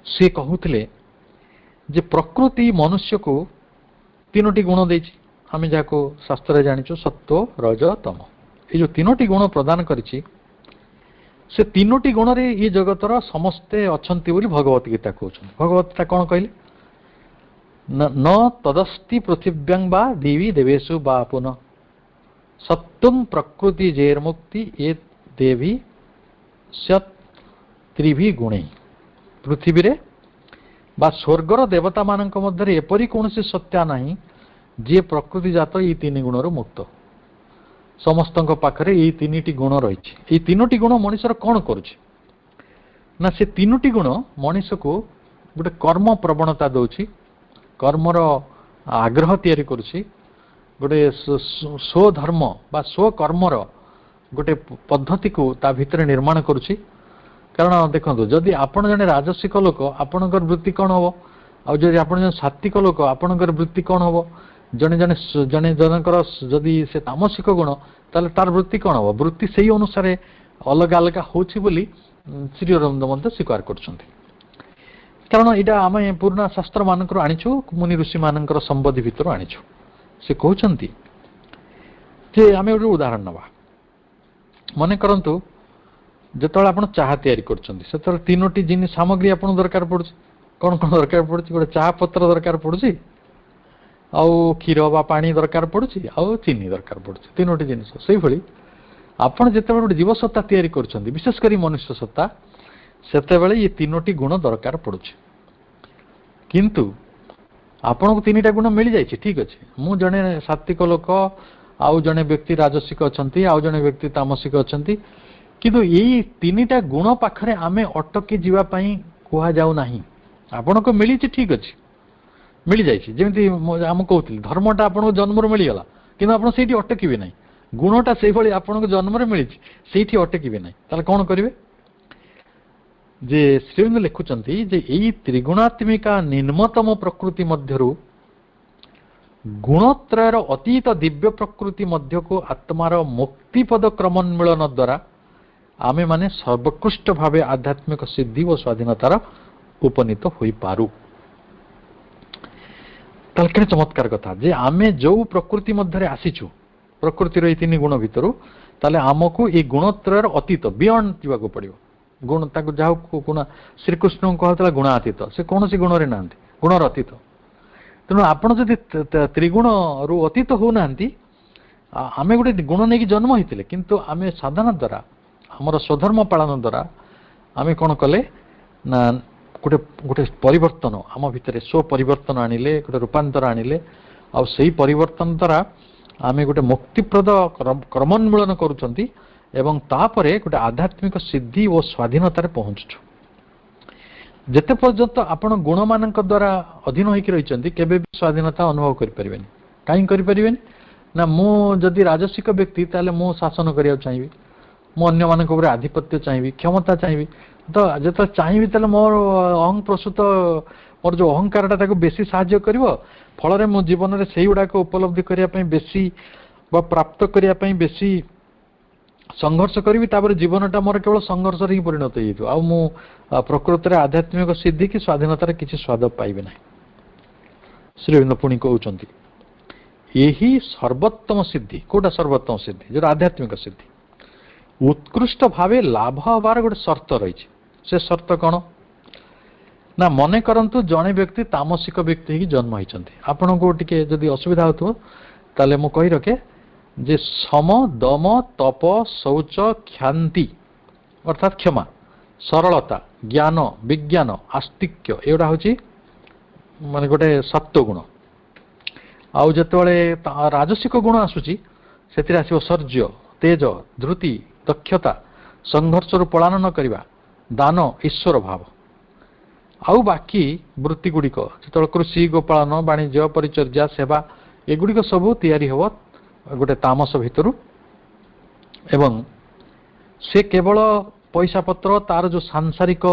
ସେ କହୁଥିଲେ ଯେ ପ୍ରକୃତି ମନୁଷ୍ୟକୁ ତିନୋଟି ଗୁଣ ଦେଇଛି। ଆମେ ଯାହାକୁ ଶାସ୍ତ୍ରରେ ଜାଣିଛୁ ସତ୍ତ୍ୱ ରଜ ତମ, ଏଇ ଯେଉଁ ତିନୋଟି ଗୁଣ ପ୍ରଦାନ କରିଛି, ସେ ତିନୋଟି ଗୁଣରେ ଏ ଜଗତର ସମସ୍ତେ ଅଛନ୍ତି ବୋଲି ଭଗବତ ଗୀତା କହୁଛନ୍ତି। ଭଗବତ ଗୀତା କ'ଣ କହିଲେ? ନ ତଦସ୍ତି ପୃଥିବ୍ୟାଂ ବା ଦେବୀ ଦେବେଶୁ ବା ପୁନଃ ସତ୍ୱଂ ପ୍ରକୃତି ଜେର୍ମୁକ୍ତି ଏ ଦେବୀ ସତ୍ ତ୍ରିଭି ଗୁଣେଇ। ପୃଥିବୀରେ ବା ସ୍ୱର୍ଗର ଦେବତାମାନଙ୍କ ମଧ୍ୟରେ ଏପରି କୌଣସି ସତ୍ୟା ନାହିଁ ଯିଏ ପ୍ରକୃତି ଜାତ ଏଇ ତିନି ଗୁଣରୁ ମୁକ୍ତ। ସମସ୍ତଙ୍କ ପାଖରେ ଏଇ ତିନିଟି ଗୁଣ ରହିଛି। ଏଇ ତିନୋଟି ଗୁଣ ମଣିଷର କ'ଣ କରୁଛି ନା, ସେ ତିନୋଟି ଗୁଣ ମଣିଷକୁ ଗୋଟେ କର୍ମ ପ୍ରବଣତା ଦେଉଛି, କର୍ମର ଆଗ୍ରହ ତିଆରି କରୁଛି, ଗୋଟେ ସ୍ୱଧର୍ମ ବା ସ୍ୱକର୍ମର ଗୋଟେ ପଦ୍ଧତିକୁ ତା ଭିତରେ ନିର୍ମାଣ କରୁଛି। କାରଣ ଦେଖନ୍ତୁ, ଯଦି ଆପଣ ଜଣେ ରାଜସିକ ଲୋକ ଆପଣଙ୍କର ବୃତ୍ତି କ'ଣ ହେବ, ଆଉ ଯଦି ଆପଣ ଜଣେ ସାତ୍ତ୍ୱିକ ଲୋକ ଆପଣଙ୍କର ବୃତ୍ତି କ'ଣ ହେବ, ଜଣେ ଜଣଙ୍କର ଯଦି ସେ ତାମସିକ ଗୁଣ ତାହେଲେ ତାର ବୃତ୍ତି କ'ଣ ହେବ, ବୃତ୍ତି ସେଇ ଅନୁସାରେ ଅଲଗା ଅଲଗା ହେଉଛି ବୋଲି ଶ୍ରୀ ଅରବିନ୍ଦ ମଧ୍ୟ ସ୍ୱୀକାର କରୁଛନ୍ତି। କାରଣ ଏଇଟା ଆମେ ପୁରୁଣା ଶାସ୍ତ୍ରମାନଙ୍କରୁ ଆଣିଛୁ, ମୁନି ଋଷିମାନଙ୍କର ସମ୍ବନ୍ଧି ଭିତରୁ ଆଣିଛୁ। ସେ କହୁଛନ୍ତି ଯେ ଆମେ ଗୋଟେ ଉଦାହରଣ ନେବା। ମନେ କରନ୍ତୁ, ଯେତେବେଳେ ଆପଣ ଚାହା ତିଆରି କରୁଛନ୍ତି ସେତେବେଳେ ତିନୋଟି ଜିନିଷ ସାମଗ୍ରୀ ଆପଣଙ୍କୁ ଦରକାର ପଡୁଛି। କ'ଣ କ'ଣ ଦରକାର ପଡୁଛି? ଗୋଟେ ଚାହା ପତ୍ର ଦରକାର ପଡୁଛି, ଆଉ କ୍ଷୀର ବା ପାଣି ଦରକାର ପଡୁଛି, ଆଉ ଚିନି ଦରକାର ପଡୁଛି, ତିନୋଟି ଜିନିଷ। ସେଇଭଳି ଆପଣ ଯେତେବେଳେ ଗୋଟେ ଜୀବସତ୍ତା ତିଆରି କରୁଛନ୍ତି, ବିଶେଷ କରି ମନୁଷ୍ୟ ସତ୍ତା, ସେତେବେଳେ ଏ ତିନୋଟି ଗୁଣ ଦରକାର ପଡୁଛି। କିନ୍ତୁ ଆପଣଙ୍କୁ ତିନିଟା ଗୁଣ ମିଳିଯାଇଛି, ଠିକ୍ ଅଛି। ମୁଁ ଜଣେ ସାତ୍ତ୍ୱିକ ଲୋକ, ଆଉ ଜଣେ ବ୍ୟକ୍ତି ରାଜସିକ ଅଛନ୍ତି, ଆଉ ଜଣେ ବ୍ୟକ୍ତି ତାମସିକ ଅଛନ୍ତି। କିନ୍ତୁ ଏଇ ତିନିଟା ଗୁଣ ପାଖରେ ଆମେ ଅଟକି ଯିବା ପାଇଁ କୁହାଯାଉ ନାହିଁ। ଆପଣଙ୍କୁ ମିଳିଛି, ଠିକ୍ ଅଛି, ମିଳିଯାଇଛି। ଯେମିତି ମୁଁ କହୁଥିଲି, ଧର୍ମଟା ଆପଣଙ୍କୁ ଜନ୍ମରୁ ମିଳିଗଲା, କିନ୍ତୁ ଆପଣ ସେଇଠି ଅଟକିବେ ନାହିଁ। ଗୁଣଟା ସେଇଭଳି ଆପଣଙ୍କୁ ଜନ୍ମରେ ମିଳିଛି, ସେଇଠି ଅଟକିବେ ନାହିଁ। ତାହେଲେ କ'ଣ କରିବେ? ଯେ ଶ୍ରୀଅରବିନ୍ଦ ଲେଖୁଛନ୍ତି ଯେ ଏଇ ତ୍ରିଗୁଣାତ୍ମିକା ନିମ୍ନତମ ପ୍ରକୃତି ମଧ୍ୟରୁ ଗୁଣତ୍ରୟର ଅତୀତ ଦିବ୍ୟ ପ୍ରକୃତି ମଧ୍ୟକୁ ଆତ୍ମାର ମୁକ୍ତିପଦ କ୍ରମୋନ୍ମିଳନ ଦ୍ୱାରା ଆମେମାନେ ସର୍ବୋତ୍କୃଷ୍ଟ ଭାବେ ଆଧ୍ୟାତ୍ମିକ ସିଦ୍ଧି ଓ ସ୍ୱାଧୀନତାର ଉପନୀତ ହୋଇପାରୁ। ତାହେଲେ କେତେ ଚମତ୍କାର କଥା ଯେ ଆମେ ଯେଉଁ ପ୍ରକୃତି ମଧ୍ୟରେ ଆସିଛୁ, ପ୍ରକୃତିର ଏଇ ତିନି ଗୁଣ ଭିତରୁ, ତାହେଲେ ଆମକୁ ଏଇ ଗୁଣତ୍ରୟର ଅତୀତ ବିୟଣ୍ଡ ଯିବାକୁ ପଡ଼ିବ। ଗୁଣ ତାକୁ ଯାହାକୁ ଗୁଣ ଶ୍ରୀକୃଷ୍ଣଙ୍କୁ କୁହାଯାଉଥିଲା ଗୁଣାତୀତ, ସେ କୌଣସି ଗୁଣରେ ନାହାନ୍ତି, ଗୁଣର ଅତୀତ। ତେଣୁ ଆପଣ ଯଦି ତ୍ରିଗୁଣରୁ ଅତୀତ ହେଉନାହାନ୍ତି, ଆମେ ଗୋଟେ ଗୁଣ ନେଇକି ଜନ୍ମ ହେଇଥିଲେ, କିନ୍ତୁ ଆମେ ସାଧନା ଦ୍ୱାରା ଆମର ସ୍ୱଧର୍ମ ପାଳନ ଦ୍ୱାରା ଆମେ କ'ଣ କଲେ ନା ଗୋଟେ ପରିବର୍ତ୍ତନ ଆମ ଭିତରେ ସ୍ୱପରିବର୍ତ୍ତନ ଆଣିଲେ, ଗୋଟେ ରୂପାନ୍ତର ଆଣିଲେ। ଆଉ ସେଇ ପରିବର୍ତ୍ତନ ଦ୍ୱାରା ଆମେ ଗୋଟେ ମୁକ୍ତିପ୍ରଦ କ୍ରମୋନ୍ମିଳନ କରୁଛନ୍ତି ଏବଂ ତାପରେ ଗୋଟେ ଆଧ୍ୟାତ୍ମିକ ସିଦ୍ଧି ଓ ସ୍ୱାଧୀନତାରେ ପହଞ୍ଚୁଛୁ। ଯେତେ ପର୍ଯ୍ୟନ୍ତ ଆପଣ ଗୁଣମାନଙ୍କ ଦ୍ୱାରା ଅଧୀନ ହୋଇକି ରହିଛନ୍ତି, କେବେ ବି ସ୍ୱାଧୀନତା ଅନୁଭବ କରିପାରିବେନି। କାହିଁକି କରିପାରିବେନି? ନା, ମୁଁ ଯଦି ରାଜସିକ ବ୍ୟକ୍ତି ତାହେଲେ ମୁଁ ଶାସନ କରିବାକୁ ଚାହିଁବି, ମୁଁ ଅନ୍ୟମାନଙ୍କ ଉପରେ ଆଧିପତ୍ୟ ଚାହିଁବି, କ୍ଷମତା ଚାହିଁବି। ତ ଯେତେବେଳେ ଚାହିଁବି ତାହେଲେ ମୋର ଅହଂପ୍ରସୂତ ମୋର ଯେଉଁ ଅହଙ୍କାରଟା ତାକୁ ବେଶୀ ସାହାଯ୍ୟ କରିବ। ଫଳରେ ମୁଁ ଜୀବନରେ ସେଇଗୁଡ଼ାକ ଉପଲବ୍ଧି କରିବା ପାଇଁ ବେଶୀ ବା ପ୍ରାପ୍ତ କରିବା ପାଇଁ ବେଶୀ ସଂଘର୍ଷ କରିବି। ତାପରେ ଜୀବନଟା ମୋର କେବଳ ସଂଘର୍ଷରେ ହିଁ ପରିଣତ ହେଇଯିବ, ଆଉ ମୁଁ ପ୍ରକୃତରେ ଆଧ୍ୟାତ୍ମିକ ସିଦ୍ଧି କି ସ୍ୱାଧୀନତାରେ କିଛି ସ୍ୱାଦ ପାଇବି ନାହିଁ। ଶ୍ରୀଅରବିନ୍ଦ ପୁଣି କହୁଛନ୍ତି, ଏହି ସର୍ବୋତ୍ତମ ସିଦ୍ଧି, କୋଉଟା ସର୍ବୋତ୍ତମ ସିଦ୍ଧି? ଯେଉଁଟା ଆଧ୍ୟାତ୍ମିକ ସିଦ୍ଧି, ଉତ୍କୃଷ୍ଟ ଭାବେ ଲାଭ ହେବାର ଗୋଟେ ସର୍ତ୍ତ ରହିଛି। ସେ ସର୍ତ୍ତ କ'ଣ ନା, ମନେ କରନ୍ତୁ ଜଣେ ବ୍ୟକ୍ତି ତାମସିକ ବ୍ୟକ୍ତି ହେଇକି ଜନ୍ମ ହେଇଛନ୍ତି। ଆପଣଙ୍କୁ ଟିକେ ଯଦି ଅସୁବିଧା ହେଉଥିବ ତାହେଲେ ମୁଁ କହି ରଖେ ଯେ ସମ, ଦମ, ତପ, ଶୌଚ, କ୍ଷାନ୍ତି ଅର୍ଥାତ୍ କ୍ଷମା, ସରଳତା, ଜ୍ଞାନ, ବିଜ୍ଞାନ, ଆସ୍ତିକ୍ୟ, ଏଗୁଡ଼ା ହେଉଛି ମାନେ ଗୋଟେ ସତ୍ୱଗୁଣ। ଆଉ ଯେତେବେଳେ ରାଜସିକ ଗୁଣ ଆସୁଛି ସେଥିରେ ଆସିବ ଶୌର୍ଯ୍ୟ, ତେଜ, ଧୃତି, ଦକ୍ଷତା, ସଂଘର୍ଷରୁ ପଳାୟନ ନ କରିବା, ଦାନ, ଈଶ୍ୱର ଭାବ। ଆଉ ବାକି ବୃତ୍ତି ଗୁଡ଼ିକ ଯେତେବେଳେ କୃଷି, ଗୋପାଳନ, ବାଣିଜ୍ୟ, ପରିଚର୍ଯ୍ୟା, ସେବା, एगुड़िक सब तैयारी हम गोटे तामस भितर एवं से केवल पैसा पत्र तार जो सांसारिक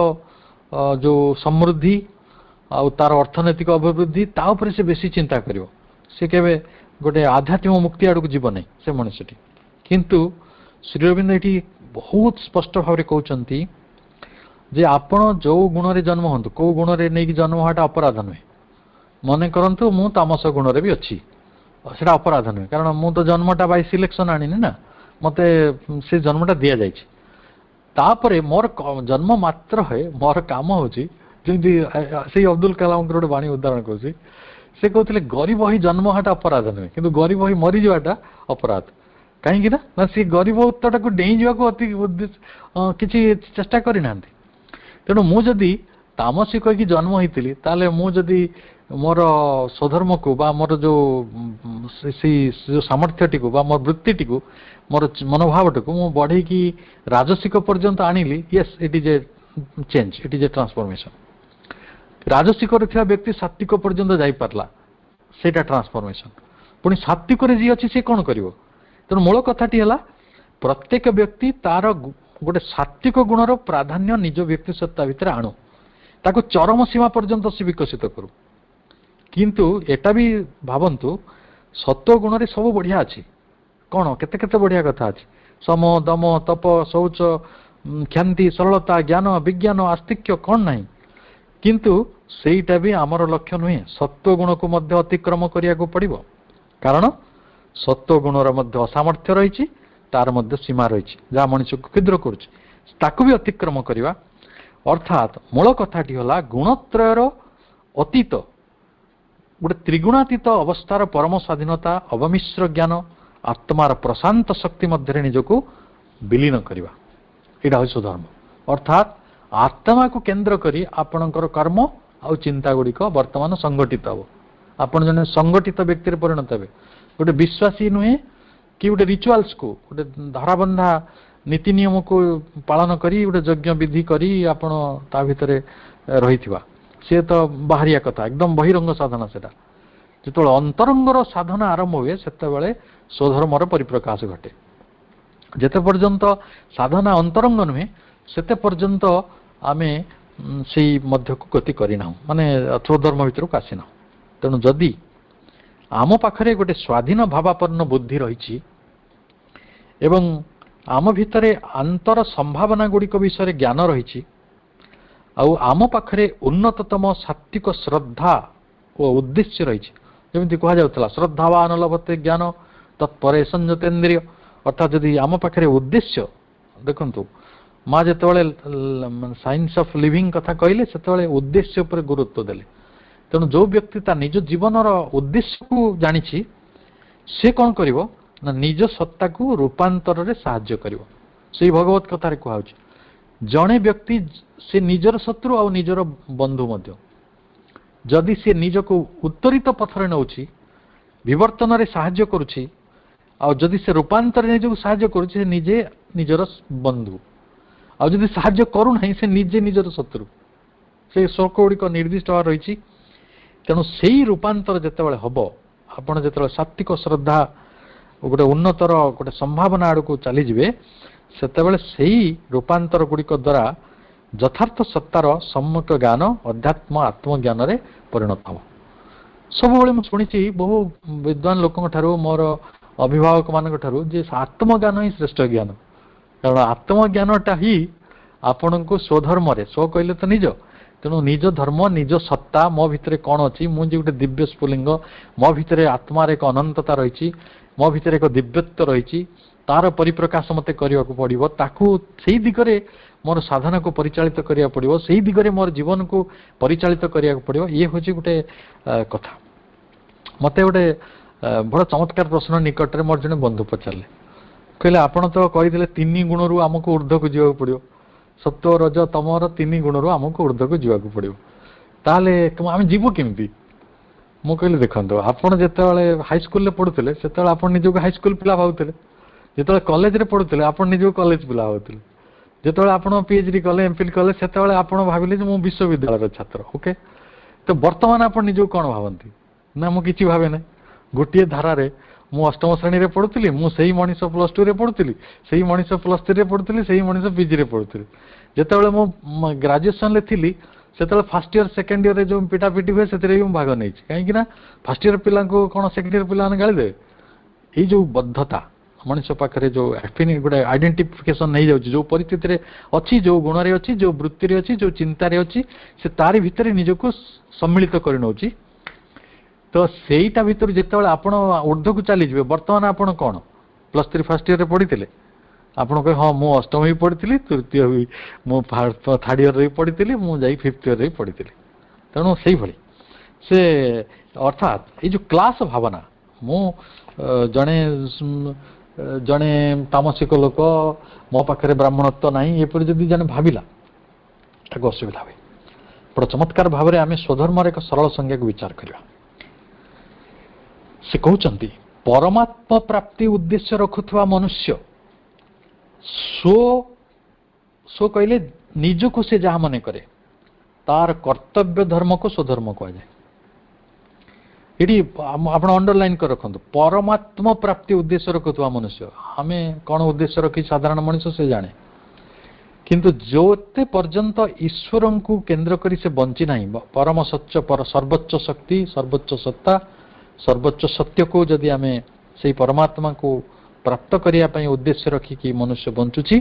जो समृद्धि आ तार अर्थनैतिक अभिवृद्धि ता उपरे से बेसी चिंता करिवो से केवे गोटे आध्यात्मिक मुक्ति आड़ को जीव नहीं से मनुष्यटी किंतु श्री अरविंद ये बहुत स्पष्ट भाव में कहते जे आपण जो गुण रे जन्म हूँ कौ गुण रे नहीं जन्म होटा अपराध नुहे मन करंतु मु तामस गुण रे भी अच्छी सेटा अपराध नुहे कारण मु तो जन्मटा बाय सिलेक्शन आनी ना मते से जन्मटा दि जाए तापरे मोर जन्म मात्र है मोर काम होची जमी से अब्दुल कलाम गोटे बाणी उदाहरण कहूँ से कहते गरीब ही जन्म होटा अपराध नुहे कि गरीब ही मरी जावाटा अपराध कहीं ना सी गरीबता को डेई जावाक अति किसी चेष्टा करना तेणु मुझे तामसी कहीकि जन्म होती ताले मुझे मोर स्वधर्म को बा मोर जो सामर्थ्यटी को बा मोर वृत्ति को मोर मनोभावटी को मुझे बढ़े कि राजसिक पर्यंत आनिली yes it is a change it is a transformation राजसिक व्यक्ति सात्विक पर्यंत जाई पारला सेटा ट्रांसफॉर्मेशन पुणी सात्विक जी अच्छी से कौन कर तेणु मूल कथाटी है प्रत्येक व्यक्ति तार गोटे सात्विक गुणर प्राधान्य निज व्यक्ति सत्ता भितर आणु ताको चरम सीमा पर्यंत से विकसित करू किंतु एटा भी भावंतु सत्व गुण रे सब बढ़िया अच्छी कौन केते केते बढ़िया कथा अच्छी सम दम तप शौच क्षांति सरलता ज्ञान विज्ञान आस्तिक्य कौन नहीं किंतु सेटा भी आमर लक्ष्य नुहे सत्व गुण को मध्य अतिक्रम करिया को पड़िबो कारण सत्व गुणर मध्य असामर्थ्य रही तार मध्य सीमा रही जहाँ मनुष्य को क्षुद्र करुच्ची भी अतिक्रम करवा अर्थात मूल कथाटी है गुणत्रयर अतीत गोटे त्रिगुणातीत अवस्थार परम स्वाधीनता अवमिश्र ज्ञान आत्मार प्रशांत शक्ति मध्य निजक विलीन करवा यहाँ हूँ स्वधर्म अर्थात आत्मा को केन्द्र करी आपणकर कर्म आउ चिंता गुड़िक वर्तमान संगठित हम आपड़ जन संगठित व्यक्ति परिणत हे गोटे विश्वासी नुहे कि गोटे रिचुआल्स को गोटे धराबंधा नीति नियम को पालन करी गोटे यज्ञ विधि करी आपण ता भितर रही सी तो बाहरिया कथा एकदम बहिरंग साधना से जो अंतरंगर साधना आरंभ हुए से स्वधर्मर परिप्रकाश घटे जेते पर्यंत साधना अंतरंग नुहे सेते पर्यंत आमे से मध्य को गति करना माने स्वधर्म भीतर को आसीना तेणु जदि आम पाखरे गोटे स्वाधीन भावापन्न बुद्धि रही एवं आम भितरे आंतर संभावना गुड़िक विषय ज्ञान रही आम पाखरे उन्नततम सात्विक श्रद्धा और उद्देश्य रही जमी कहुला श्रद्धावान लभते ज्ञान तत्परे संयतेन्द्रिय अर्थात जदि आम पाखरे उद्देश्य देखंतु माँ जिते साइंस ऑफ लिविंग कथा कहले से उद्देश्य पर गुरुत्व देले तेणु जो व्यक्ति ता निज जीवनर उद्देश्य को जानी से कौन करिवो ना निज सत्ता को रूपांतर रे साहाय्य करिवो से भगवत कथा कहु जड़े व्यक्ति से निजर शत्रु और निजर बंधु मध्य जदि से निज को उत्तरित पथरे नौछि विवर्तन रे साहाय्य करुछि और जदि से रूपांतर निज को साहाय्य करुछि निजे निजर बंधु और जदि साहाय्य करू नहीं से निजे निजर शत्रु से श्लोक गुड़िक निर्दिष्ट भाव रही तेणु से रूपांतर जितेबाला हम आपड़ जो सात्विक श्रद्धा गोटे उन्नतर गोटे संभावना आड़ को चलीजे से रूपांतर गुड़िक द्वारा यथार्थ सत्तार सम्यक ज्ञान अध्यात्म आत्मज्ञान रे परिणत हम सब मुझे शुणी बहु विद्वान लोक मोर अभिभावक मान जे आत्मज्ञान ही श्रेष्ठ ज्ञान कारण आत्मज्ञानटा ही आपण को स्वधर्म स्व कहले तो निज तेणु निज धर्म निज सत्ता मो भितर कौन अच्छी मुझे गोटे दिव्य स्फुलिंग मो भितर आत्मार एक अनंतता रही मो भितर एक दिव्यत्व रही तार परिप्रकाश मते करने को पड़ो ताकू से दिगरे मोर साधना को परिचालित करिया पड़ो से दिगरे मोर जीवन को परिचालित करिया पड़ो ये हूँ गोटे कथा मते गोटे बड़ा चमत्कार प्रश्न निकट में मोर जने बंधु पचारे कहले आपण तो कहीदे तीन गुण रु आमको ऊर्ध्व को जीवा पड़ो सत्व रज तमर तीन गुण रु आमको ऊर्ध्व को जीवा पड़ो ताले आम जीवु केमती मु कहली देखो आपड़ जिते हाईस्कल पढ़ुले से आप निजक हाईस्कल पिला भावुले जो कॉलेज रे पढ़ुले आप निजक कॉलेज पिला भावुले जो आप पीएचडी कले एमफिल कले से आप भाविले मु विश्वविद्यालय छात्र ओके तो बर्तमान आप निजक कौन भावती ना मुझे भावे ना ଗୋଟିଏ ଧାରାରେ ମୁଁ ଅଷ୍ଟମ ଶ୍ରେଣୀରେ ପଢୁଥିଲି, ମୁଁ ସେଇ ମଣିଷ +2ରେ ପଢୁଥିଲି, ସେଇ ମଣିଷ +3ରେ ପଢୁଥିଲି, ସେଇ ମଣିଷ ପିଜିରେ ପଢୁଥିଲି। ଯେତେବେଳେ ମୁଁ ଗ୍ରାଜୁଏସନରେ ଥିଲି ସେତେବେଳେ ଫାର୍ଷ୍ଟ ଇୟର ସେକେଣ୍ଡ ଇୟରରେ ଯୋଉ ପିଟାପିଟି ହୁଏ ସେଥିରେ ବି ମୁଁ ଭାଗ ନେଇଛି। କାହିଁକି ନା ଫାର୍ଷ୍ଟ ଇୟର ପିଲାଙ୍କୁ କଣ ସେକେଣ୍ଡ ଇୟର ପିଲାମାନେ ଗାଳି ଦେବେ? ଏଇ ଯୋଉ ବଦ୍ଧତା ମଣିଷ ପାଖରେ ଯୋଉ ଗୋଟେ ଆଇଡେଣ୍ଟିଫିକେସନ ହେଇଯାଉଛି, ଯୋଉ ପରିସ୍ଥିତିରେ ଅଛି, ଯୋଉ ଗୁଣରେ ଅଛି, ଯୋଉ ବୃତ୍ତିରେ ଅଛି, ଯୋଉ ଚିନ୍ତାରେ ଅଛି, ସେ ତାରି ଭିତରେ ନିଜକୁ ସମ୍ମିଳିତ କରି ନେଉଛି। ତ ସେଇଟା ଭିତରୁ ଯେତେବେଳେ ଆପଣ ଊର୍ଦ୍ଧ୍ୱକୁ ଚାଲିଯିବେ, ବର୍ତ୍ତମାନ ଆପଣ କଣ +3 ଫାର୍ଷ୍ଟ ଇୟରରେ ପଢିଥିଲେ, ଆପଣ କହିବେ ହଁ ମୁଁ ଅଷ୍ଟମ ବି ପଢିଥିଲି, ତୃତୀୟ ବି ମୁଁ ଥାର୍ଡ ଇୟରରେ ବି ପଢିଥିଲି, ମୁଁ ଯାଇ 5th ଇୟରରେ ବି ପଢିଥିଲି। ତେଣୁ ସେଇଭଳି ସେ ଅର୍ଥାତ୍ ଏଇ ଯୋଉ କ୍ଲାସ ଭାବନା, ମୁଁ ଜଣେ ଜଣେ ତାମସିକ ଲୋକ, ମୋ ପାଖରେ ବ୍ରାହ୍ମଣତ୍ୱ ନାହିଁ, ଏପରି ଯଦି ଜଣେ ଭାବିଲା ତାକୁ ଅସୁବିଧା ହୁଏ। ବଡ଼ ଚମତ୍କାର ଭାବରେ ଆମେ ସ୍ୱଧର୍ମର ଏକ ସରଳ ସଂଜ୍ଞାକୁ ବିଚାର କରିବା। ସେ କହୁଛନ୍ତି ପରମାତ୍ମା ପ୍ରାପ୍ତି ଉଦ୍ଦେଶ୍ୟ ରଖୁଥିବା ମନୁଷ୍ୟ ସ୍ୱ କହିଲେ ନିଜକୁ ସେ ଯାହା ମନେ କରେ, ତାର କର୍ତ୍ତବ୍ୟ ଧର୍ମକୁ ସ୍ୱଧର୍ମ କୁହାଯାଏ। ଏଠି ଆପଣ ଅଣ୍ଡରଲାଇନ୍ କରି ରଖନ୍ତୁ, ପରମାତ୍ମା ପ୍ରାପ୍ତି ଉଦ୍ଦେଶ୍ୟ ରଖୁଥିବା ମନୁଷ୍ୟ। ଆମେ କଣ ଉଦ୍ଦେଶ୍ୟ ରଖି ସାଧାରଣ ମଣିଷ ସେ ଜାଣେ, କିନ୍ତୁ ଯେତେ ପର୍ଯ୍ୟନ୍ତ ଈଶ୍ୱରଙ୍କୁ କେନ୍ଦ୍ର କରି ସେ ବଞ୍ଚି ନାହିଁ, ପରମ ସତ୍ୟ, ସର୍ବୋଚ୍ଚ ଶକ୍ତି, ସର୍ବୋଚ୍ଚ ସତ୍ତା, ସର୍ବୋଚ୍ଚ ସତ୍ୟକୁ ଯଦି ଆମେ ସେଇ ପରମାତ୍ମାକୁ ପ୍ରାପ୍ତ କରିବା ପାଇଁ ଉଦ୍ଦେଶ୍ୟ ରଖିକି ମନୁଷ୍ୟ ବଞ୍ଚୁଛି,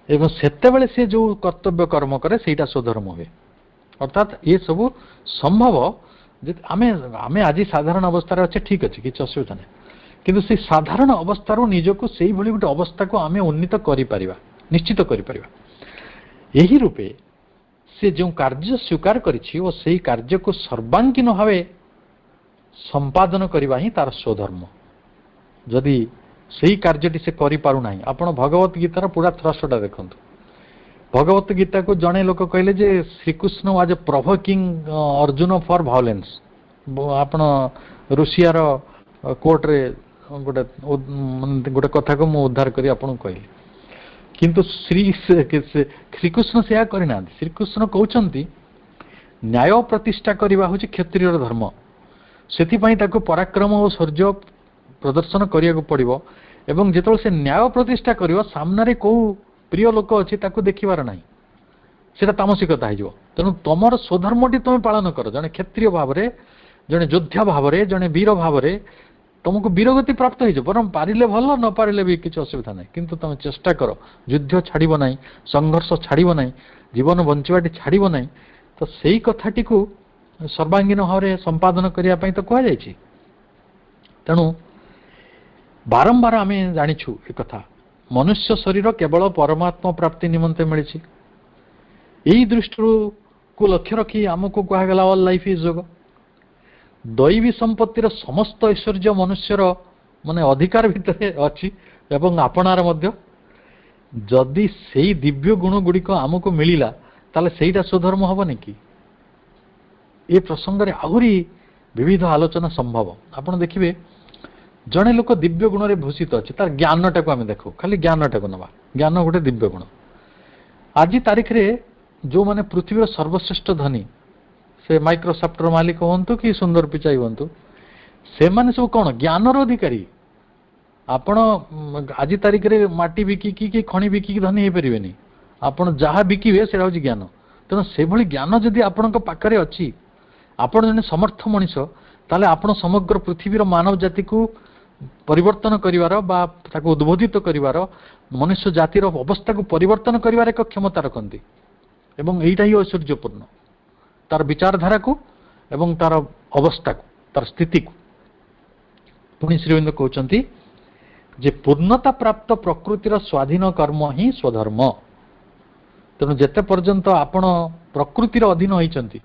ଏବଂ ସେତେବେଳେ ସେ ଯୋଉ କର୍ତ୍ତବ୍ୟ କର୍ମ କରେ ସେଇଟା ସ୍ୱଧର୍ମ ହୁଏ। ଅର୍ଥାତ୍ ଏ ସବୁ ସମ୍ଭବ। ଆମେ ଆଜି ସାଧାରଣ ଅବସ୍ଥାରେ ଅଛେ, ଠିକ୍ ଅଛି, କିଛି ଅସୁବିଧା ନାହିଁ, କିନ୍ତୁ ସେଇ ସାଧାରଣ ଅବସ୍ଥାରୁ ନିଜକୁ ସେଇଭଳି ଗୋଟେ ଅବସ୍ଥାକୁ ଆମେ ଉନ୍ନୀତ କରିପାରିବା, ନିଶ୍ଚିତ କରିପାରିବା। ଏହି ରୂପେ ସେ ଯେଉଁ କାର୍ଯ୍ୟ ସ୍ୱୀକାର କରିଛି ଓ ସେଇ କାର୍ଯ୍ୟକୁ ସର୍ବାଙ୍ଗୀନ ଭାବେ ସମ୍ପାଦନ କରିବା ହିଁ ତାର ସ୍ୱଧର୍ମ। ଯଦି ସେଇ କାର୍ଯ୍ୟଟି ସେ କରିପାରୁନାହିଁ, ଆପଣ ଭଗବତ ଗୀତାର ପୁରା ଥ୍ରଷ୍ଟଟା ଦେଖନ୍ତୁ। ଭଗବତ ଗୀତାକୁ ଜଣେ ଲୋକ କହିଲେ ଯେ Shrikrishna was a provoking Arjuna for violence. ଆପଣ ରୁଷିଆର କୋର୍ଟରେ ଗୋଟେ କଥାକୁ ମୁଁ ଉଦ୍ଧାର କରି ଆପଣଙ୍କୁ କହିଲି, କିନ୍ତୁ ଶ୍ରୀକୃଷ୍ଣ ସେୟା କରିନାହାନ୍ତି। ଶ୍ରୀକୃଷ୍ଣ କହୁଛନ୍ତି ନ୍ୟାୟ ପ୍ରତିଷ୍ଠା କରିବା ହେଉଛି କ୍ଷତ୍ରିୟର ଧର୍ମ, ସେଥିପାଇଁ ତାକୁ ପରାକ୍ରମ ଓ ଶୌର୍ଯ୍ୟ ପ୍ରଦର୍ଶନ କରିବାକୁ ପଡ଼ିବ, ଏବଂ ଯେତେବେଳେ ସେ ନ୍ୟାୟ ପ୍ରତିଷ୍ଠା କରିବ ସାମ୍ନାରେ କୋଉ ପ୍ରିୟ ଲୋକ ଅଛି ତାକୁ ଦେଖିବାର ନାହିଁ, ସେଟା ତାମସିକତା ହେଇଯିବ। ତେଣୁ ତମର ସ୍ୱଧର୍ମଟି ତମେ ପାଳନ କର, ଜଣେ କ୍ଷତ୍ରିୟ ଭାବରେ, ଜଣେ ଯୋଦ୍ଧା ଭାବରେ, ଜଣେ ବୀର ଭାବରେ ତମକୁ ବୀରଗତି ପ୍ରାପ୍ତ ହେଇଯିବ। ବରଂ ପାରିଲେ ଭଲ, ନ ପାରିଲେ ବି କିଛି ଅସୁବିଧା ନାହିଁ, କିନ୍ତୁ ତମେ ଚେଷ୍ଟା କର, ଯୁଦ୍ଧ ଛାଡ଼ିବ ନାହିଁ, ସଂଘର୍ଷ ଛାଡ଼ିବ ନାହିଁ, ଜୀବନ ବଞ୍ଚିବାଟି ଛାଡ଼ିବ ନାହିଁ। ତ ସେଇ କଥାଟିକୁ ସର୍ବାଙ୍ଗୀନ ଭାବରେ ସମ୍ପାଦନ କରିବା ପାଇଁ ତ କୁହାଯାଇଛି। ତେଣୁ ବାରମ୍ବାର ଆମେ ଜାଣିଛୁ ଏକଥା, ମନୁଷ୍ୟ ଶରୀର କେବଳ ପରମାତ୍ମା ପ୍ରାପ୍ତି ନିମନ୍ତେ ମିଳିଛି। ଏହି ଦୃଷ୍ଟିରୁ ଲକ୍ଷ୍ୟ ରଖି ଆମକୁ କୁହାଗଲା ଅଲ୍ ଲାଇଫ୍ ଇଜ୍ ଯୋଗ। ଦୈବୀ ସମ୍ପତ୍ତିର ସମସ୍ତ ଐଶ୍ୱର୍ଯ୍ୟ ମନୁଷ୍ୟର ଅଧିକାର ଭିତରେ ଅଛି ଏବଂ ଆପଣାର ମଧ୍ୟ। ଯଦି ସେଇ ଦିବ୍ୟ ଗୁଣ ଗୁଡ଼ିକ ଆମକୁ ମିଳିଲା ତାହେଲେ ସେଇଟା ସ୍ୱଧର୍ମ ହବନି କି? ଏ ପ୍ରସଙ୍ଗରେ ଆହୁରି ବିବିଧ ଆଲୋଚନା ସମ୍ଭବ। ଆପଣ ଦେଖିବେ ଜଣେ ଲୋକ ଦିବ୍ୟ ଗୁଣରେ ଭୂଷିତ ଅଛି, ତାର ଜ୍ଞାନଟାକୁ ଆମେ ଦେଖୁ, ଖାଲି ଜ୍ଞାନଟାକୁ ନେବା, ଜ୍ଞାନ ଗୋଟେ ଦିବ୍ୟ ଗୁଣ। ଆଜି ତାରିଖରେ ଯୋଉମାନେ ପୃଥିବୀର ସର୍ବଶ୍ରେଷ୍ଠ ଧନୀ, ସେ ମାଇକ୍ରୋସଫ୍ଟର ମାଲିକ ହୁଅନ୍ତୁ କି ସୁନ୍ଦର ପିଚାଇ ହୁଅନ୍ତୁ, ସେମାନେ ସବୁ କଣ ଜ୍ଞାନର ଅଧିକାରୀ। ଆପଣ ଆଜି ତାରିଖରେ ମାଟି ବିକିକି କି ଖଣି ବିକିକି ଧନୀ ହେଇପାରିବେନି, ଆପଣ ଯାହା ବିକିବେ ସେଇଟା ହେଉଛି ଜ୍ଞାନ। ତେଣୁ ସେଭଳି ଜ୍ଞାନ ଯଦି ଆପଣଙ୍କ ପାଖରେ ଅଛି, ଆପଣ ଜଣେ ସମର୍ଥ ମଣିଷ, ତାହେଲେ ଆପଣ ସମଗ୍ର ପୃଥିବୀର ମାନବ ଜାତିକୁ ପରିବର୍ତ୍ତନ କରିବାର ବା ତାକୁ ଉଦ୍ବୋଧିତ କରିବାର, ମନୁଷ୍ୟ ଜାତିର ଅବସ୍ଥାକୁ ପରିବର୍ତ୍ତନ କରିବାର ଏକ କ୍ଷମତା ରଖନ୍ତି। ଏବଂ ଏଇଟା ହିଁ ଐଶ୍ୱର୍ଯ୍ୟପୂର୍ଣ୍ଣ, ତାର ବିଚାରଧାରାକୁ ଏବଂ ତାର ଅବସ୍ଥାକୁ, ତାର ସ୍ଥିତିକୁ। ପୁଣି ଶ୍ରୀଅରବିନ୍ଦ କହୁଛନ୍ତି ଯେ ପୂର୍ଣ୍ଣତା ପ୍ରାପ୍ତ ପ୍ରକୃତିର ସ୍ୱାଧୀନ କର୍ମ ହିଁ ସ୍ୱଧର୍ମ। ତେଣୁ ଯେତେ ପର୍ଯ୍ୟନ୍ତ ଆପଣ ପ୍ରକୃତିର ଅଧୀନ ହୋଇଛନ୍ତି,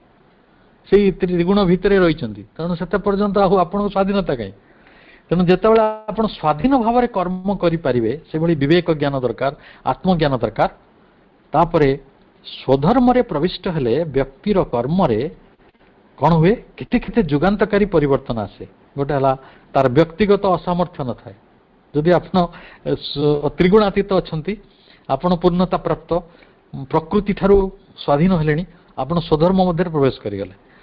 ସେଇ ତ୍ରିଗୁଣ ଭିତରେ ରହିଛନ୍ତି, ତେଣୁ ସେତେ ପର୍ଯ୍ୟନ୍ତ ଆଉ ଆପଣଙ୍କ ସ୍ୱାଧୀନତା କାହିଁ? ତେଣୁ ଯେତେବେଳେ ଆପଣ ସ୍ୱାଧୀନ ଭାବରେ କର୍ମ କରିପାରିବେ, ସେଭଳି ବିବେକ ଜ୍ଞାନ ଦରକାର, ଆତ୍ମଜ୍ଞାନ ଦରକାର। ତାପରେ ସ୍ୱଧର୍ମରେ ପ୍ରବିଷ୍ଟ ହେଲେ ବ୍ୟକ୍ତିର କର୍ମରେ କଣ ହୁଏ? କେତେ କେତେ ଯୁଗାନ୍ତକାରୀ ପରିବର୍ତ୍ତନ ଆସେ। ଗୋଟେ ହେଲା ତାର ବ୍ୟକ୍ତିଗତ ଅସାମର୍ଥ୍ୟ ନଥାଏ। ଯଦି ଆପଣ ତ୍ରିଗୁଣାତୀତ ଅଛନ୍ତି, ଆପଣ ପୂର୍ଣ୍ଣତା ପ୍ରାପ୍ତ, ପ୍ରକୃତି ଠାରୁ ସ୍ୱାଧୀନ ହେଲେଣି, ଆପଣ ସ୍ୱଧର୍ମ ମଧ୍ୟରେ ପ୍ରବେଶ କରିଗଲେ,